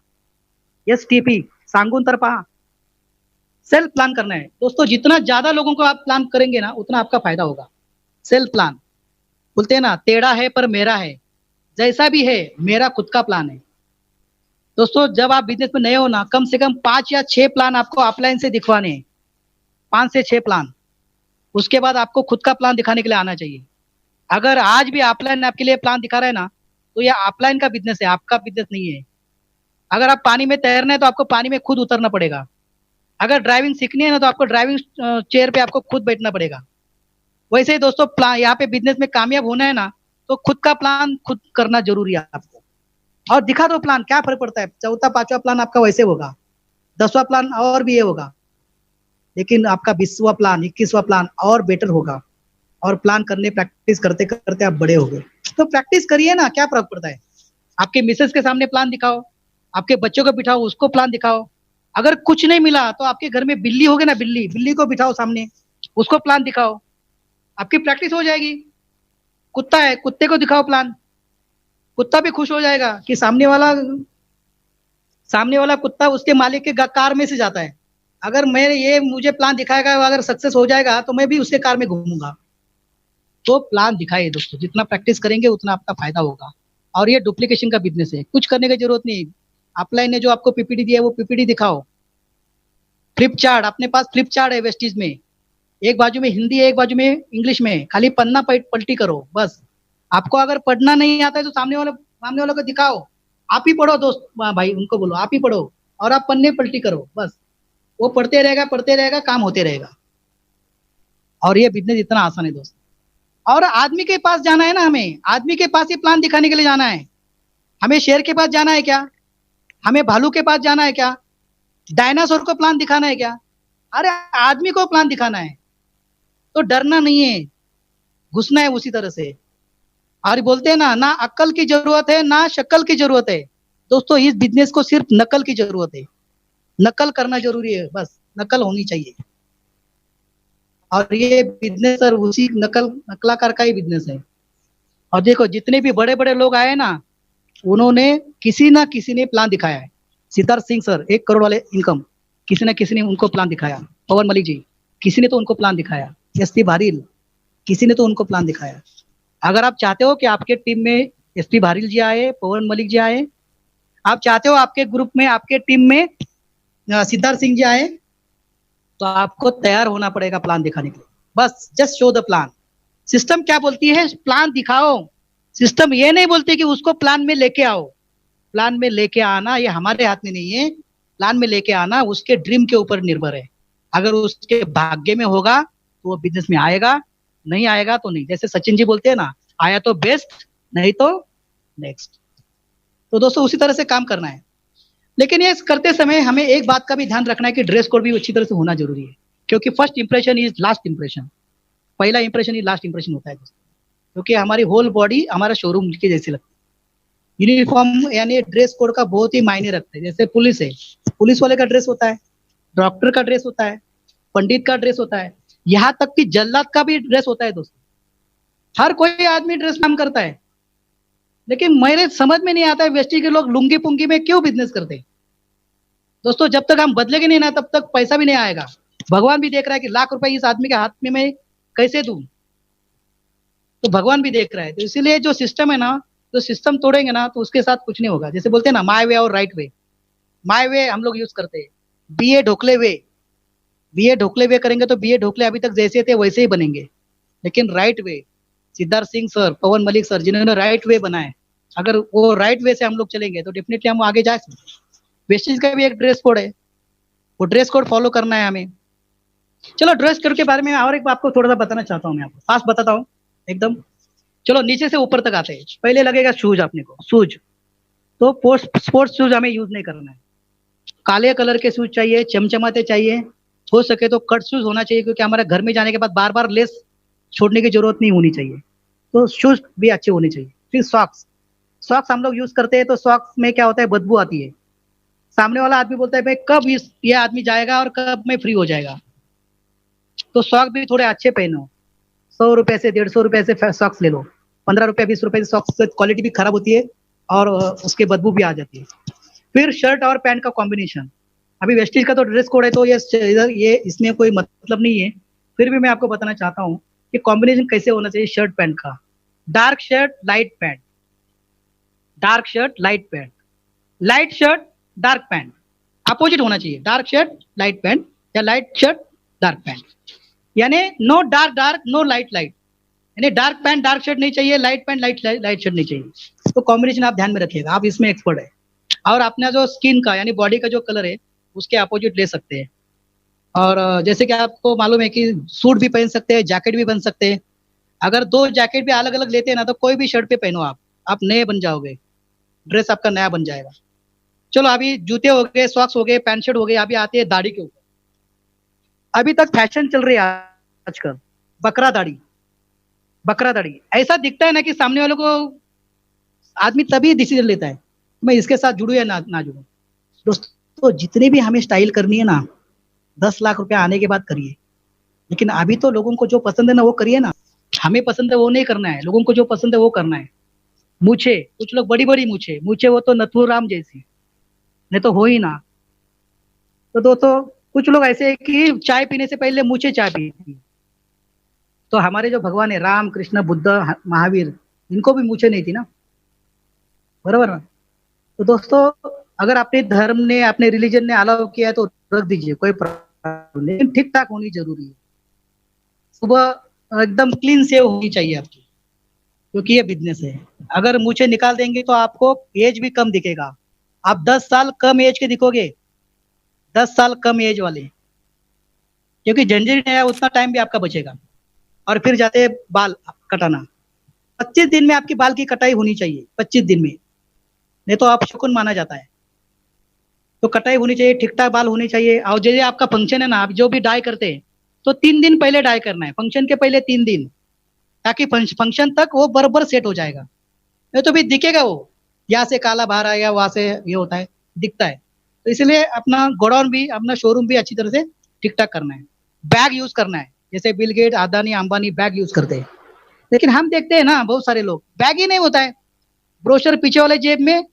एसटीपी सांगून तर पहा, सेल्फ प्लान करना है। दोस्तों जितना ज्यादा लोगों को आप प्लान करेंगे ना उतना आपका फायदा होगा। सेल्फ प्लान बोलते हैं ना, टेढ़ा है पर मेरा है, जैसा भी है मेरा खुद का प्लान है। दोस्तों जब आप बिजनेस में नए हो ना, कम से कम 5 या 6 प्लान आपको ऑफलाइन से दिखवाने हैं, 5 से 6 प्लान। उसके बाद आपको खुद का प्लान दिखाने के लिए आना चाहिए। अगर आज भी ऑफलाइन आपके लिए प्लान दिखा रहा है ना, तो ये ऑफलाइन का बिजनेस है, आपका बिजनेस नहीं है। अगर आप पानी में तैरना है तो आपको पानी में खुद उतरना पड़ेगा। अगर ड्राइविंग सीखनी है ना तो आपको ड्राइविंग चेयर पे आपको खुद बैठना पड़ेगा। वैसे ही दोस्तों प्लान, यहाँ पे बिजनेस में कामयाब होना है ना, तो खुद का प्लान खुद करना जरूरी है आपको। और दिखा दो प्लान, क्या फर्क पड़ता है, 4था 5वां प्लान आपका वैसे होगा, 10वां प्लान और भी ये होगा, लेकिन आपका 20वां प्लान, 21वां प्लान और बेटर होगा। और प्लान करने, प्रैक्टिस करते करते आप बड़े हो गए। तो प्रैक्टिस करिए ना, क्या फर्क पड़ता है। आपके मिसेस के सामने प्लान दिखाओ, आपके बच्चों को बिठाओ, उसको प्लान दिखाओ। अगर कुछ नहीं मिला तो आपके घर में बिल्ली होगी ना, बिल्ली को बिठाओ सामने, उसको प्लान दिखाओ, आपकी प्रैक्टिस हो जाएगी। कुत्ता है, कुत्ते को दिखाओ प्लान, कुत्ता भी खुश हो जाएगा कि सामने वाला कुत्ता उसके मालिक के कार में से जाता है। अगर मैं ये मुझे प्लान दिखाएगा, अगर सक्सेस हो जाएगा तो मैं भी उसके कार में घूमूंगा। तो प्लान दिखाइए दोस्तों, जितना प्रैक्टिस करेंगे उतना आपका फायदा होगा। और ये डुप्लीकेशन का बिजनेस है, कुछ करने की जरूरत नहीं। ऑफलाइन ने जो आपको पीपीटी दिया है वो पीपीटी दिखाओ। फ्लिप चार्ट, अपने पास फ्लिप चार्ट है वेस्टीज में, एक बाजू में हिंदी है, एक बाजू में इंग्लिश में, खाली पन्ना पलटी करो बस। आपको अगर पढ़ना नहीं आता है तो सामने वालों को दिखाओ, आप ही पढ़ो दोस्त, भाई उनको बोलो आप ही पढ़ो और आप पन्ने पलटी करो बस। वो पढ़ते रहेगा, काम होते रहेगा। और ये बिजनेस इतना आसान है दोस्त। और आदमी के पास जाना है ना, हमें आदमी के पास ही प्लान दिखाने के लिए जाना है। हमें शेर के पास जाना है क्या, हमें भालू के पास जाना है क्या, डायनासोर को प्लान दिखाना है क्या? अरे आदमी को प्लान दिखाना है। तो डरना नहीं है, घुसना है उसी तरह से। और बोलते हैं ना अक्ल की जरूरत है ना शक्ल की जरूरत है। दोस्तों इस बिजनेस को सिर्फ नकल की जरूरत है, नकल करना जरूरी है, बस नकल होनी चाहिए। और ये बिजनेस सर उसी नकलाकार का ही बिजनेस है। और देखो जितने भी बड़े बड़े लोग आए ना, उन्होंने किसी ना किसी ने प्लान दिखाया है। सिद्धार्थ सिंह सर 1 करोड़ वाले इनकम, किसी ना किसी ने उनको प्लान दिखाया। पवन मलिक जी, किसी ने तो उनको प्लान दिखाया। एसपी बारिल, किसी ने तो उनको प्लान दिखाया। अगर आप चाहते हो कि आपके टीम में एसपी भारिल जी आए, पवन मलिक जी आए। आप चाहते हो आपके ग्रुप में, आपके टीम में सिद्धार्थ सिंह जी आए, तो आपको तैयार होना पड़ेगा प्लान दिखाने के लिए। बस just show the plan. System क्या बोलती है, प्लान दिखाओ। सिस्टम ये नहीं बोलती कि उसको प्लान में लेके आओ। प्लान में लेके आना ये हमारे हाथ में नहीं है। प्लान में लेके आना उसके ड्रीम के ऊपर निर्भर है। अगर उसके भाग्य में होगा तो वो बिजनेस में आएगा, नहीं आएगा तो नहीं। जैसे सचिन जी बोलते हैं ना, आया तो बेस्ट, नहीं तो नेक्स्ट। तो दोस्तों उसी तरह से काम करना है। लेकिन ये करते समय हमें एक बात का भी ध्यान रखना है कि ड्रेस कोड भी अच्छी तरह से होना जरूरी है, क्योंकि first impression is last impression. पहला इंप्रेशन ही लास्ट इंप्रेशन होता है दोस्तों, क्योंकि हमारी होल बॉडी हमारा शोरूम के जैसे लगती है। यूनिफॉर्म यानी ड्रेस कोड का बहुत ही मायने रखते हैं। जैसे पुलिस है, पुलिस वाले का ड्रेस होता है, डॉक्टर का ड्रेस होता है, पंडित का ड्रेस होता है, यहाँ तक कि जल्लाद का भी ड्रेस होता है दोस्तों। हर कोई आदमी ड्रेस काम करता है, लेकिन मेरे समझ में नहीं आता है वेस्टी के लोग लुंगी पुंगी में क्यों बिजनेस करते हैं। दोस्तों जब तक हम बदलेंगे नहीं ना, तब तक पैसा भी नहीं आएगा। भगवान भी देख रहा है कि लाख रुपए इस आदमी के हाथ में मैं कैसे दूं, तो भगवान भी देख रहा है। तो इसीलिए जो सिस्टम है ना, तो सिस्टम तोड़ेंगे ना तो उसके साथ कुछ नहीं होगा। जैसे बोलते हैं ना, माय वे और राइट वे। माय वे हम लोग यूज करते हैं, बीए ढोकले वे। बीए ढोकले वे करेंगे तो बीए ढोकले अभी तक जैसे थे वैसे ही बनेंगे। लेकिन right way, Siddharth Singh sir, Pawan Malik sir, जिन्होंने राइट वे बनाए, अगर वो राइट वे से हम लोग चलेंगे तो डेफिनेटली हम आगे जा सकते हैं। वेस्टेज का भी एक ड्रेस कोड है, वो ड्रेस कोड फॉलो करना है हमें। चलो ड्रेस कोड के बारे में और एक आपको थोड़ा सा बताना चाहता हूँ। मैं आपको फास्ट बताता हूँ एकदम। चलो नीचे से ऊपर तक आते हैं। पहले लगेगा शूज, अपने को शूज। तो स्पोर्ट्स शूज हमें यूज नहीं करना है। काले कलर के शूज चाहिए, चमचमाते चाहिए, हो सके तो कट शूज होना चाहिए, क्योंकि हमारे घर में जाने के बाद बार बार लेस छोड़ने की जरूरत नहीं होनी चाहिए। तो शूज भी अच्छे होने चाहिए। फिर सॉक्स, सॉक्स हम लोग यूज करते हैं तो सॉक्स में क्या होता है, बदबू आती है। सामने वाला आदमी बोलता है भाई कब ये आदमी जाएगा और कब मैं फ्री हो जाएगा। तो सॉक्स भी थोड़े अच्छे पहनो। 100 रुपए से 150 रुपए से सॉक्स ले लो। 15 रुपए 20 रुपए से सॉक्स की क्वालिटी भी खराब होती है और उसके बदबू भी आ जाती है। फिर शर्ट और पैंट का कॉम्बिनेशन। अभी वेस्टीज का तो ड्रेस कोड है, तो ये इसमें कोई मतलब नहीं है। फिर भी मैं आपको बताना चाहता हूँ कि कॉम्बिनेशन कैसे होना चाहिए शर्ट पैंट का। Dark shirt light pant, dark shirt light pant, light shirt dark pant. Opposite होना चाहिए, डार्क शर्ट लाइट पैंट या लाइट शर्ट डार्क पैंट। यानी no dark dark, no light light. यानी डार्क पैंट डार्क शर्ट नहीं चाहिए, light pant light shirt नहीं चाहिए। तो कॉम्बिनेशन आप ध्यान में रखिएगा, आप इसमें एक्सपर्ट है। और अपना जो स्किन का यानी बॉडी का जो कलर है उसके अपोजिट ले सकते हैं। और जैसे कि आपको मालूम है कि सूट भी पहन सकते हैं, जैकेट भी बन सकते हैं। अगर 2 जैकेट भी अलग अलग लेते हैं ना, तो कोई भी शर्ट पे पहनो आप नए बन जाओगे, ड्रेस आपका नया बन जाएगा। चलो अभी जूते हो गए, सॉक्स हो गए, पैंट शर्ट हो गए, अभी आते हैं दाढ़ी के ऊपर। अभी तक फैशन चल रही है आजकल, बकरा दाढ़ी। बकरा दाढ़ी ऐसा दिखता है ना कि सामने वालों को आदमी तभी डिसीजन लेता है मैं इसके साथ जुड़ू या ना जुड़ू। दोस्तों जितनी भी हमें स्टाइल करनी है ना, 10 लाख रुपया आने के बाद करिए। लेकिन अभी तो लोगों को जो पसंद है ना वो करिए ना। हमें पसंद है वो नहीं करना है, लोगों को जो पसंद है वो करना है। मूछे, कुछ लोग बड़ी बड़ी मूछे वो तो नथुराम जैसी, नहीं तो हो ही ना। तो दोस्तों कुछ लोग ऐसे है कि चाय पीने से पहले मूछे चाय पीती। तो हमारे जो भगवान है राम कृष्ण बुद्ध महावीर, इनको भी मूछे नहीं थी ना, बराबर ना। तो दोस्तों अगर अपने धर्म ने अपने रिलीजन ने अलाउ किया है तो रख दीजिए, कोई प्रॉब्लम नहीं, लेकिन ठीक ठाक होनी जरूरी है। सुबह एकदम क्लीन सेव होनी चाहिए आपकी, क्योंकि ये बिजनेस है। अगर मूछे निकाल देंगे तो आपको एज भी कम दिखेगा। आप 10 साल कम एज के दिखोगे, 10 साल कम एज वाले, क्योंकि झंझट है उतना टाइम भी आपका बचेगा। और फिर जाते हैं बाल कटाना। 25 दिन में आपकी बाल की कटाई होनी चाहिए, 25 दिन में, नहीं तो आप शकुन माना जाता है। तो कटाई होनी चाहिए, ठीक ठाक बाल होने चाहिए। और जैसे आपका फंक्शन है ना, आप जो भी डाई करते हैं तो 3 दिन पहले डाई करना है, फंक्शन के पहले 3 दिन, ताकि फंक्शन तक वो बराबर सेट हो जाएगा। नहीं तो भी दिखेगा वो, यहाँ से काला बाहर आएगा, वहां से ये होता है, दिखता है। तो इसलिए अपना गोडाउन भी, अपना शोरूम भी अच्छी तरह से ठीक ठाक करना है। बैग यूज करना है, जैसे Bill Gate, Adani, Ambani bag use करते हैं। लेकिन हम देखते हैं ना बहुत सारे लोग बैग ही नहीं होता है, ब्रोशर पीछे वाले जेब में,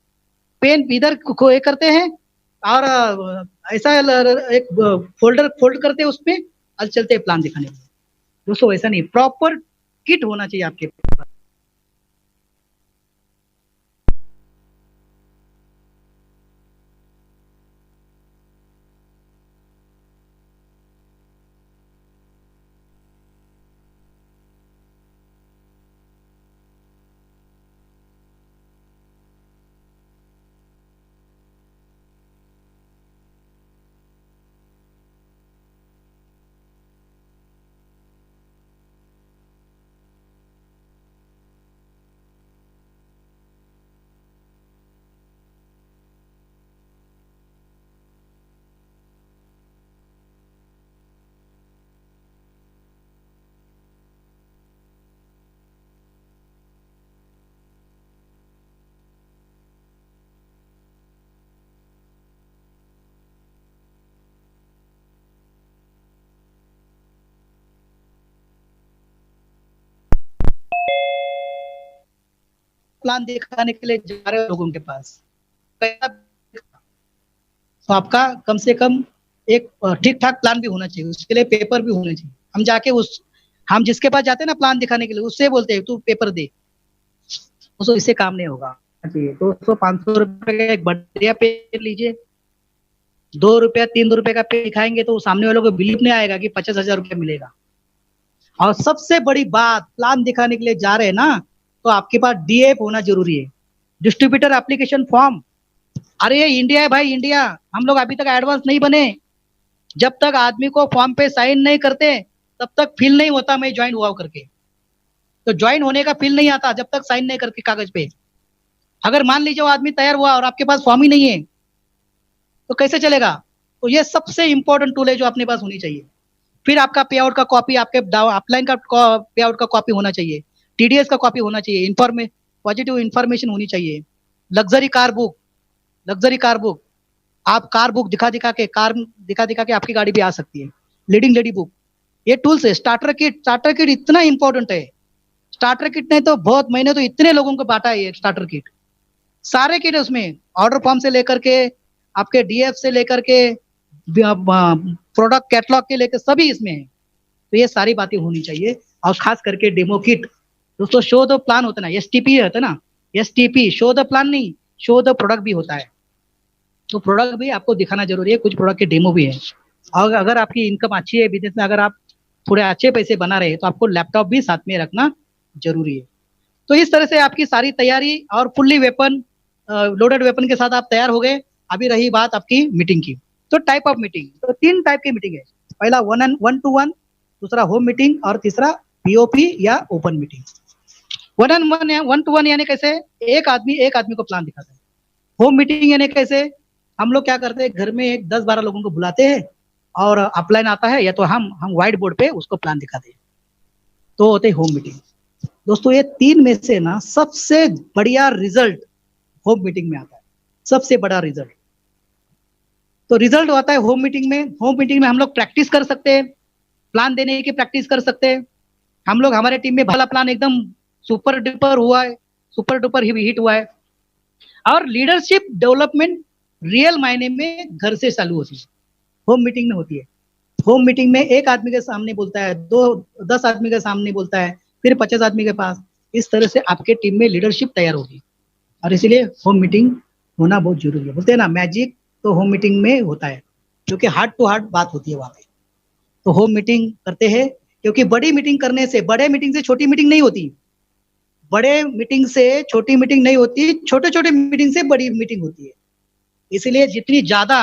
पेन इधर ये करते हैं और ऐसा एक फोल्डर फोल्ड करते हैं उसमें और चलते हैं प्लान दिखाने के लिए। दोस्तों ऐसा नहीं, प्रॉपर किट होना चाहिए आपके पास। प्लान दिखाने के लिए जा रहे हो लोगों के पास, तो आपका कम से कम एक ठीक ठाक प्लान भी होना चाहिए, उसके लिए पेपर भी होने चाहिए। हम जिसके पास जाते हैं ना प्लान दिखाने के लिए, उससे बोलते हैं तू पेपर दे, उसको इससे काम नहीं होगा। चाहिए 200-500 रुपए का एक बढ़िया पेपर लीजिए, 2 रुपया 3 रुपए का पेपर दिखाएंगे तो सामने वालों को बिलीव नहीं आएगा कि 50,000 रुपया मिलेगा। और सबसे बड़ी बात, प्लान दिखाने के लिए जा रहे हैं ना, तो आपके पास डीएफ होना जरूरी है, डिस्ट्रीब्यूटर एप्लीकेशन फॉर्म। अरे ये इंडिया है भाई, इंडिया, हम लोग अभी तक एडवांस नहीं बने। जब तक आदमी को फॉर्म पे साइन नहीं करते तब तक फील नहीं होता मैं ज्वाइन हुआ करके। तो ज्वाइन होने का फील नहीं आता जब तक साइन नहीं करके कागज पे। अगर मान लीजिए वो आदमी तैयार हुआ और आपके पास फॉर्म ही नहीं है तो कैसे चलेगा? तो ये सबसे इंपॉर्टेंट टूल है जो अपने पास होनी चाहिए। फिर आपका पे आउट का कॉपी, आपके अपलाइन का पे आउट का कॉपी होना चाहिए, टीडीएस का कॉपी होना चाहिए, पॉजिटिव इंफॉर्मेशन होनी चाहिए, लग्जरी कार बुक, आप कार दिखा के आपकी गाड़ी भी आ सकती है, लीडिंग लेडी बुक, ये टूल्स है। स्टार्टर किट इतना इंपॉर्टेंट है। स्टार्टर किट ने तो बहुत, मैंने तो इतने लोगों को बांटा है ये स्टार्टर किट, सारे किट है उसमें, ऑर्डर फॉर्म से लेकर के आपके डीएफ से लेकर के प्रोडक्ट कैटलॉग के लेकर सभी इसमें है। तो ये सारी बातें होनी चाहिए। और खास करके डेमो किट दोस्तों, शो द प्लान होता है ना, एसटीपी होता है ना, एसटीपी शो द प्लान नहीं, शो द प्रोडक्ट भी होता है। तो प्रोडक्ट भी आपको दिखाना जरूरी है, कुछ प्रोडक्ट के डेमो भी है। और अगर आपकी इनकम अच्छी है बिजनेस में, अगर आप थोड़े अच्छे पैसे बना रहे हैं तो आपको लैपटॉप भी साथ में रखना जरूरी है। तो इस तरह से आपकी सारी तैयारी और फुल्ली वेपन, लोडेड वेपन के साथ आप तैयार हो गए। अभी रही बात आपकी मीटिंग की, तो टाइप ऑफ मीटिंग, तो 3 टाइप की मीटिंग है। पहला 1-on-1, दूसरा होम मीटिंग, और तीसरा पीओपी या ओपन मीटिंग। 1-on-1 या 1-to-1 यानी कैसे, एक आदमी को प्लान दिखाता है। होम मीटिंग यानी कैसे, हम लोग क्या करते हैं, घर में 10-12 लोगों को बुलाते हैं और अपलाइन आता है या तो हम व्हाइट बोर्ड पे उसको प्लान दिखाते हैं, तो होते हैं होम मीटिंग। दोस्तों ये 3 में से ना सबसे बढ़िया रिजल्ट होम मीटिंग में आता है, सबसे बड़ा रिजल्ट। तो रिजल्ट आता है होम मीटिंग में। होम मीटिंग में हम लोग प्रैक्टिस कर सकते हैं, प्लान देने की प्रैक्टिस कर सकते हैं। हम लोग, हमारे टीम में भला प्लान एकदम सुपर डुपर हुआ है, सुपर डुपर हिट हुआ है। और लीडरशिप डेवलपमेंट रियल मायने में घर से चालू होती है, होम मीटिंग में होती है। होम मीटिंग में एक आदमी के सामने बोलता है, 10 आदमी के सामने बोलता है, फिर 50 आदमी के पास। इस तरह से आपके टीम में लीडरशिप तैयार होगी, और इसलिए होम मीटिंग होना बहुत जरूरी है। बोलते हैं ना मैजिक, तो होम मीटिंग में होता है, क्योंकि हार्ट टू हार्ट बात होती है वहां पे। तो होम मीटिंग करते हैं, क्योंकि बड़ी मीटिंग करने से, बड़े मीटिंग से छोटी मीटिंग नहीं होती, बड़े मीटिंग से छोटी मीटिंग नहीं होती, छोटे छोटे मीटिंग से बड़ी मीटिंग होती है। इसलिए जितनी ज्यादा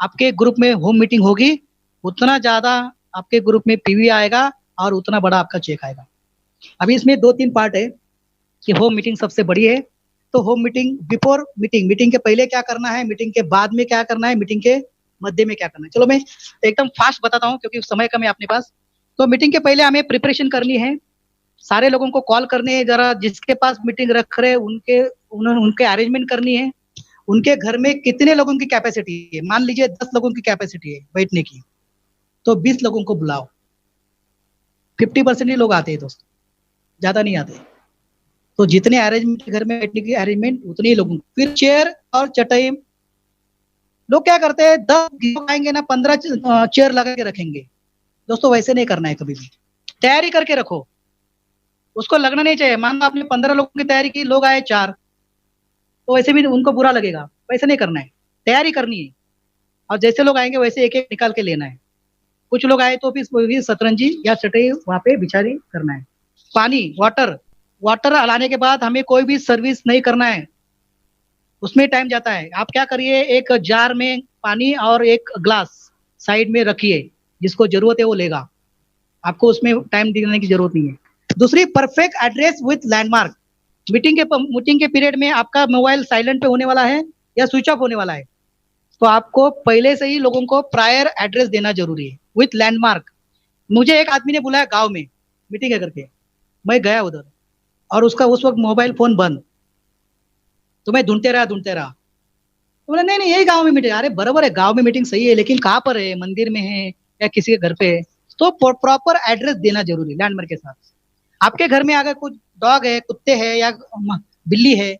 आपके ग्रुप में होम मीटिंग होगी, उतना ज्यादा आपके ग्रुप में पीवी आएगा और उतना बड़ा आपका चेक आएगा। अभी इसमें 2-3 पार्ट है कि होम मीटिंग सबसे बड़ी है। तो home meeting, before meeting, meeting के पहले क्या करना है, मीटिंग के बाद में क्या करना है, मीटिंग के मध्य में क्या करना है। चलो मैं एकदम फास्ट बताता हूँ क्योंकि समय कम है अपने पास। तो मीटिंग के पहले हमें प्रिपरेशन करनी है, सारे लोगों को कॉल करने हैं, जरा जिसके पास मीटिंग रख रहे हैं उनके अरेंजमेंट करनी है। उनके घर में कितने लोगों की कैपेसिटी है, मान लीजिए 10 लोगों की कैपेसिटी है बैठने की, तो 20 लोगों को बुलाओ। 50% ही लोग आते हैं दोस्तों, ज्यादा नहीं आते। तो जितने अरेंजमेंट घर में बैठने की अरेंजमेंट, उतने ही लोगों। फिर चेयर और चटाई, लोग क्या करते हैं 10 लोग आएंगे ना, 15 चेयर लगा के रखेंगे। दोस्तों वैसे नहीं करना है, कभी भी तैयारी करके रखो, उसको लगना नहीं चाहिए। मान लो आपने 15 लोगों की तैयारी की, लोग आए 4, तो वैसे भी उनको बुरा लगेगा। वैसे नहीं करना है, तैयारी करनी है, और जैसे लोग आएंगे वैसे एक एक निकाल के लेना है। कुछ लोग आए तो फिर सतरंजी या चटाई वहां पे बिछारी करना है। पानी, वाटर लाने के बाद हमें कोई भी सर्विस नहीं करना है, उसमें टाइम जाता है। आप क्या करिए, एक जार में पानी और एक ग्लास साइड में रखिए, जिसको जरूरत है वो लेगा, आपको उसमें टाइम देने की जरूरत नहीं है। दूसरी, perfect address with landmark. Meeting के पीरियड में आपका मोबाइल साइलेंट पे होने वाला है या स्विच ऑफ होने वाला है, तो आपको पहले से ही लोगों को प्रायर एड्रेस देना जरूरी है विथ लैंडमार्क। मुझे एक आदमी ने बुलाया गांव में मीटिंग है करके, मैं गया उधर और उसका उस वक्त मोबाइल फोन बंद, तो मैं ढूंढते रहा तो बोला नहीं यही गांव में मीटिंग। अरे बराबर है, गांव में मीटिंग सही है, लेकिन कहाँ पर है, मंदिर में है या किसी के घर पे है, तो प्रॉपर एड्रेस देना जरूरी, लैंडमार्क के साथ। आपके घर में अगर कुछ डॉग है, कुत्ते हैं या बिल्ली है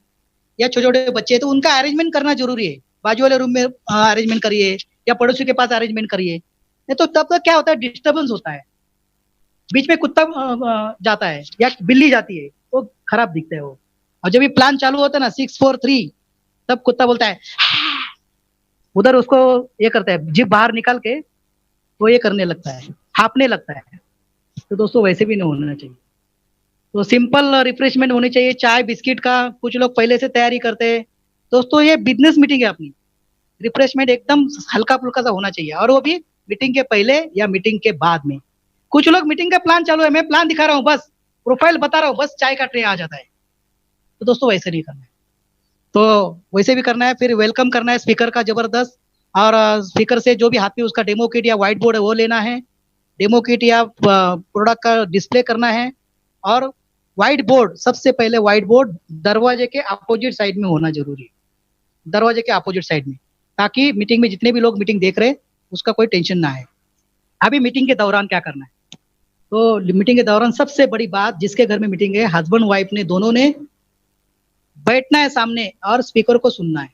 या छोटे छोटे बच्चे हैं, तो उनका अरेंजमेंट करना जरूरी है। बाजू वाले रूम में अरेंजमेंट करिए या पड़ोसी के पास अरेंजमेंट करिए, नहीं तो तब तक क्या होता है, डिस्टर्बेंस होता है। बीच में कुत्ता जाता है या बिल्ली जाती है, वो खराब दिखता है वो। और जब ये प्लान चालू होता है ना 6-4-3, तब कुत्ता बोलता है, उधर उसको ये करता है, जीभ बाहर निकाल के वो ये करने लगता है, हाँफने लगता है। तो दोस्तों वैसे भी नहीं होना चाहिए। तो सिंपल रिफ्रेशमेंट होनी चाहिए, चाय बिस्किट का कुछ लोग पहले से तैयारी करते हैं। दोस्तों ये बिजनेस मीटिंग है अपनी, रिफ्रेशमेंट एकदम हल्का फुल्का सा होना चाहिए, और वो भी मीटिंग के पहले या मीटिंग के बाद में। कुछ लोग मीटिंग का प्लान चालू है, मैं प्लान दिखा रहा हूँ, बस प्रोफाइल बता रहा हूँ, बस चाय का ट्रे आ जाता है। तो दोस्तों वैसे नहीं करना है। तो वैसे भी करना है, फिर वेलकम करना है स्पीकर का जबरदस्त, और स्पीकर से जो भी हाथ में उसका डेमो किट या व्हाइट बोर्ड है वो लेना है, डेमो किट या प्रोडक्ट का डिस्प्ले करना है। और व्हाइट बोर्ड, सबसे पहले व्हाइट बोर्ड दरवाजे के अपोजिट साइड में होना जरूरी है, दरवाजे के अपोजिट साइड में, ताकि मीटिंग में जितने भी लोग मीटिंग देख रहे हैं उसका कोई टेंशन ना आए। अभी मीटिंग के दौरान क्या करना है, तो मीटिंग के दौरान सबसे बड़ी बात, जिसके घर में मीटिंग है, हस्बैंड वाइफ ने दोनों ने बैठना है सामने और स्पीकर को सुनना है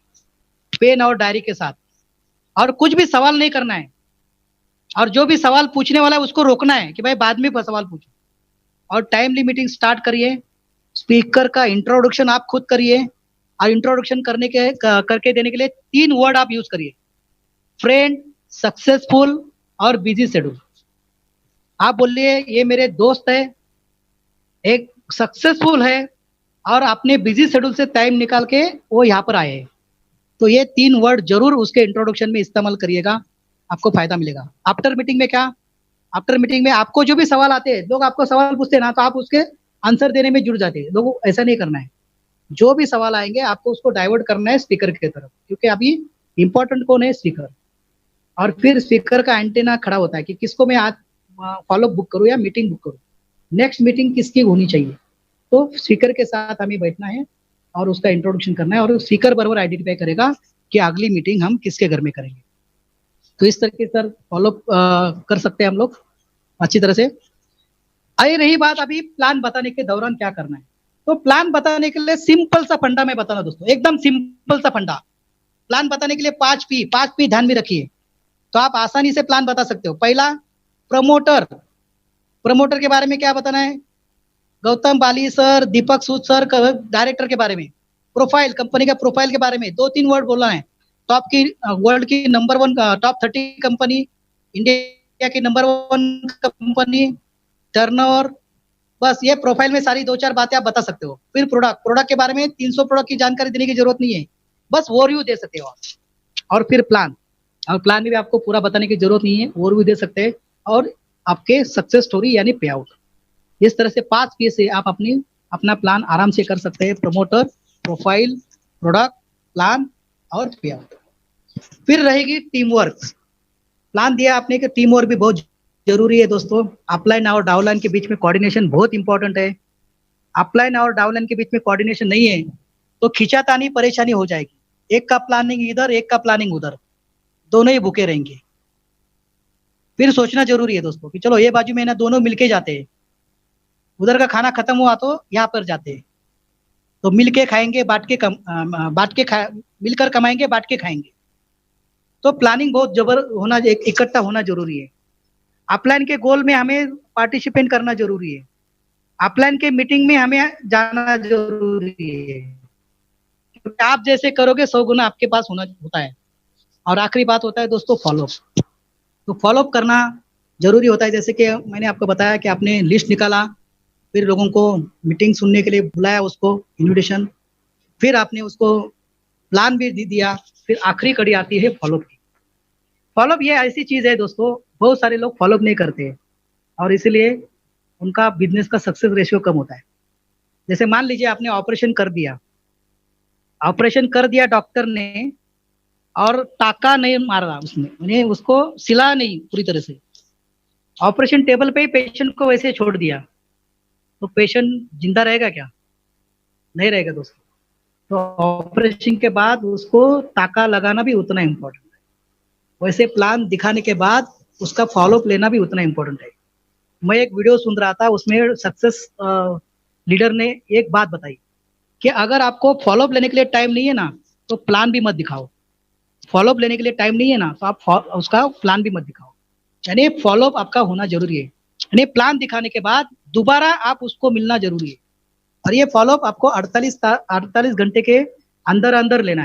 पेन और डायरी के साथ, और कुछ भी सवाल नहीं करना है। और जो भी सवाल पूछने वाला है उसको रोकना है कि भाई बाद में सवाल पूछो, और टाइमली मीटिंग स्टार्ट करिए। स्पीकर का इंट्रोडक्शन आप खुद करिए, और इंट्रोडक्शन करके देने के लिए 3 वर्ड आप यूज करिए, फ्रेंड, सक्सेसफुल और बिजी शेड्यूल। आप बोलिए ये मेरे दोस्त है, एक सक्सेसफुल है, और अपने बिजी शेड्यूल से टाइम निकाल के वो यहाँ पर आए हैं। तो ये 3 वर्ड जरूर उसके इंट्रोडक्शन में इस्तेमाल करिएगा, आपको फायदा मिलेगा। आफ्टर मीटिंग में क्या, आफ्टर मीटिंग में आपको जो भी सवाल आते हैं, लोग आपको सवाल पूछते हैं ना, तो आप उसके आंसर देने में जुड़ जाते हैं। लोगों को ऐसा नहीं करना है, जो भी सवाल आएंगे आपको उसको डाइवर्ट करना है स्पीकर की तरफ, क्योंकि अभी इंपॉर्टेंट कौन है, स्पीकर। और फिर स्पीकर का एंटेना खड़ा होता है कि किसको मैं आज फॉलो बुक करूँ या मीटिंग बुक करूँ, नेक्स्ट मीटिंग किसकी होनी चाहिए। तो स्पीकर के साथ हमें बैठना है और उसका इंट्रोडक्शन करना है, और स्पीकर बराबर आइडेंटिफाई करेगा कि अगली मीटिंग हम किसके घर में करेंगे। तो इस तरीके से फॉलो कर सकते हैं हम लोग अच्छी तरह से। आई रही बात अभी प्लान बताने के दौरान क्या करना है, तो प्लान बताने के लिए सिंपल सा फंडा मैं बताना दोस्तों, एकदम सिंपल सा फंडा। प्लान बताने के लिए 5 पी ध्यान में रखिए, तो आप आसानी से प्लान बता सकते हो। पहला, प्रमोटर। प्रमोटर के बारे में क्या बताना है, गौतम बाली सर, दीपक सूद सर, डायरेक्टर के बारे में। प्रोफाइल, कंपनी का प्रोफाइल के बारे में 2-3 वर्ड बोलना है। टॉप की वर्ल्ड की नंबर 1 टॉप 30 कंपनी, इंडिया की नंबर 1 कंपनी, टर्नओवर, बस ये प्रोफाइल में सारी 2-4 बातें आप बता सकते हो। फिर प्रोडक्ट के बारे में 300 प्रोडक्ट की जानकारी देने की जरूरत नहीं है, बस ओवरव्यू दे सकते हो आप। और फिर प्लान, और प्लान में भी आपको पूरा बताने की जरूरत नहीं है, ओवरव्यू दे सकते हैं। और आपके सक्सेस स्टोरी यानी पे आउट, इस तरह से 5 P से आप अपना प्लान आराम से कर सकते हैं। प्रमोटर, प्रोफाइल, प्रोडक्ट, प्लान और पे आउट। फिर रहेगी टीम वर्क। प्लान दिया आपने कि टीम वर्क भी बहुत जरूरी है दोस्तों। अपलाइन और डाउनलाइन के बीच में कोऑर्डिनेशन बहुत इंपॉर्टेंट है। अपलाइन और डाउनलाइन के बीच में कोऑर्डिनेशन नहीं है तो खींचातानी परेशानी हो जाएगी। एक का प्लानिंग इधर, एक का प्लानिंग उधर, दोनों ही भूखे रहेंगे। फिर सोचना जरूरी है दोस्तों कि चलो ये बाजू में ना दोनों मिलके जाते हैं, उधर का खाना खत्म हुआ तो यहाँ पर जाते हैं, तो मिलके खाएंगे, मिलकर कमाएंगे, बांट के खाएंगे। तो प्लानिंग बहुत होना, इकट्ठा होना जरूरी है। अपलाइन के गोल में हमें पार्टिसिपेट करना जरूरी है। अपलाइन के मीटिंग में हमें जाना जरूरी है, क्योंकि आप जैसे करोगे 100 गुना आपके पास होता है। और आखिरी बात होता है दोस्तों फॉलोअप। तो फॉलोअप करना जरूरी होता है। जैसे कि मैंने आपको बताया कि आपने लिस्ट निकाला, फिर लोगों को मीटिंग सुनने के लिए बुलाया, उसको इन्विटेशन, फिर आपने उसको प्लान भी दिया, फिर आखिरी कड़ी आती है फॉलोअप की। फॉलोअप ये ऐसी चीज है दोस्तों, बहुत सारे लोग फॉलोअप नहीं करते हैं और इसलिए उनका बिजनेस का सक्सेस रेशियो कम होता है। जैसे मान लीजिए आपने ऑपरेशन कर दिया डॉक्टर ने, और टाका नहीं मारा उसने, यानी उसको सिला नहीं पूरी तरह से, ऑपरेशन टेबल पे ही पेशेंट को वैसे छोड़ दिया, तो पेशेंट जिंदा रहेगा क्या? नहीं रहेगा दोस्तों। तो ऑपरेशन के बाद उसको टाका लगाना भी उतना इम्पोर्टेंट है। वैसे प्लान दिखाने के बाद उसका फॉलोअप लेना भी उतना इम्पोर्टेंट है। मैं एक वीडियो सुन रहा था, उसमें सक्सेस लीडर ने एक बात बताई कि अगर आपको फॉलोअप लेने के लिए टाइम नहीं है ना तो प्लान भी मत दिखाओ। फॉलोअप लेने के लिए टाइम नहीं है ना तो आप उसका प्लान भी मत दिखाओ। यानी फॉलोअप आपका होना जरूरी है। यानी प्लान दिखाने के बाद दोबारा आप उसको मिलना जरूरी है। और ये फॉलोअप आपको 48 घंटे के अंदर अंदर लेना है।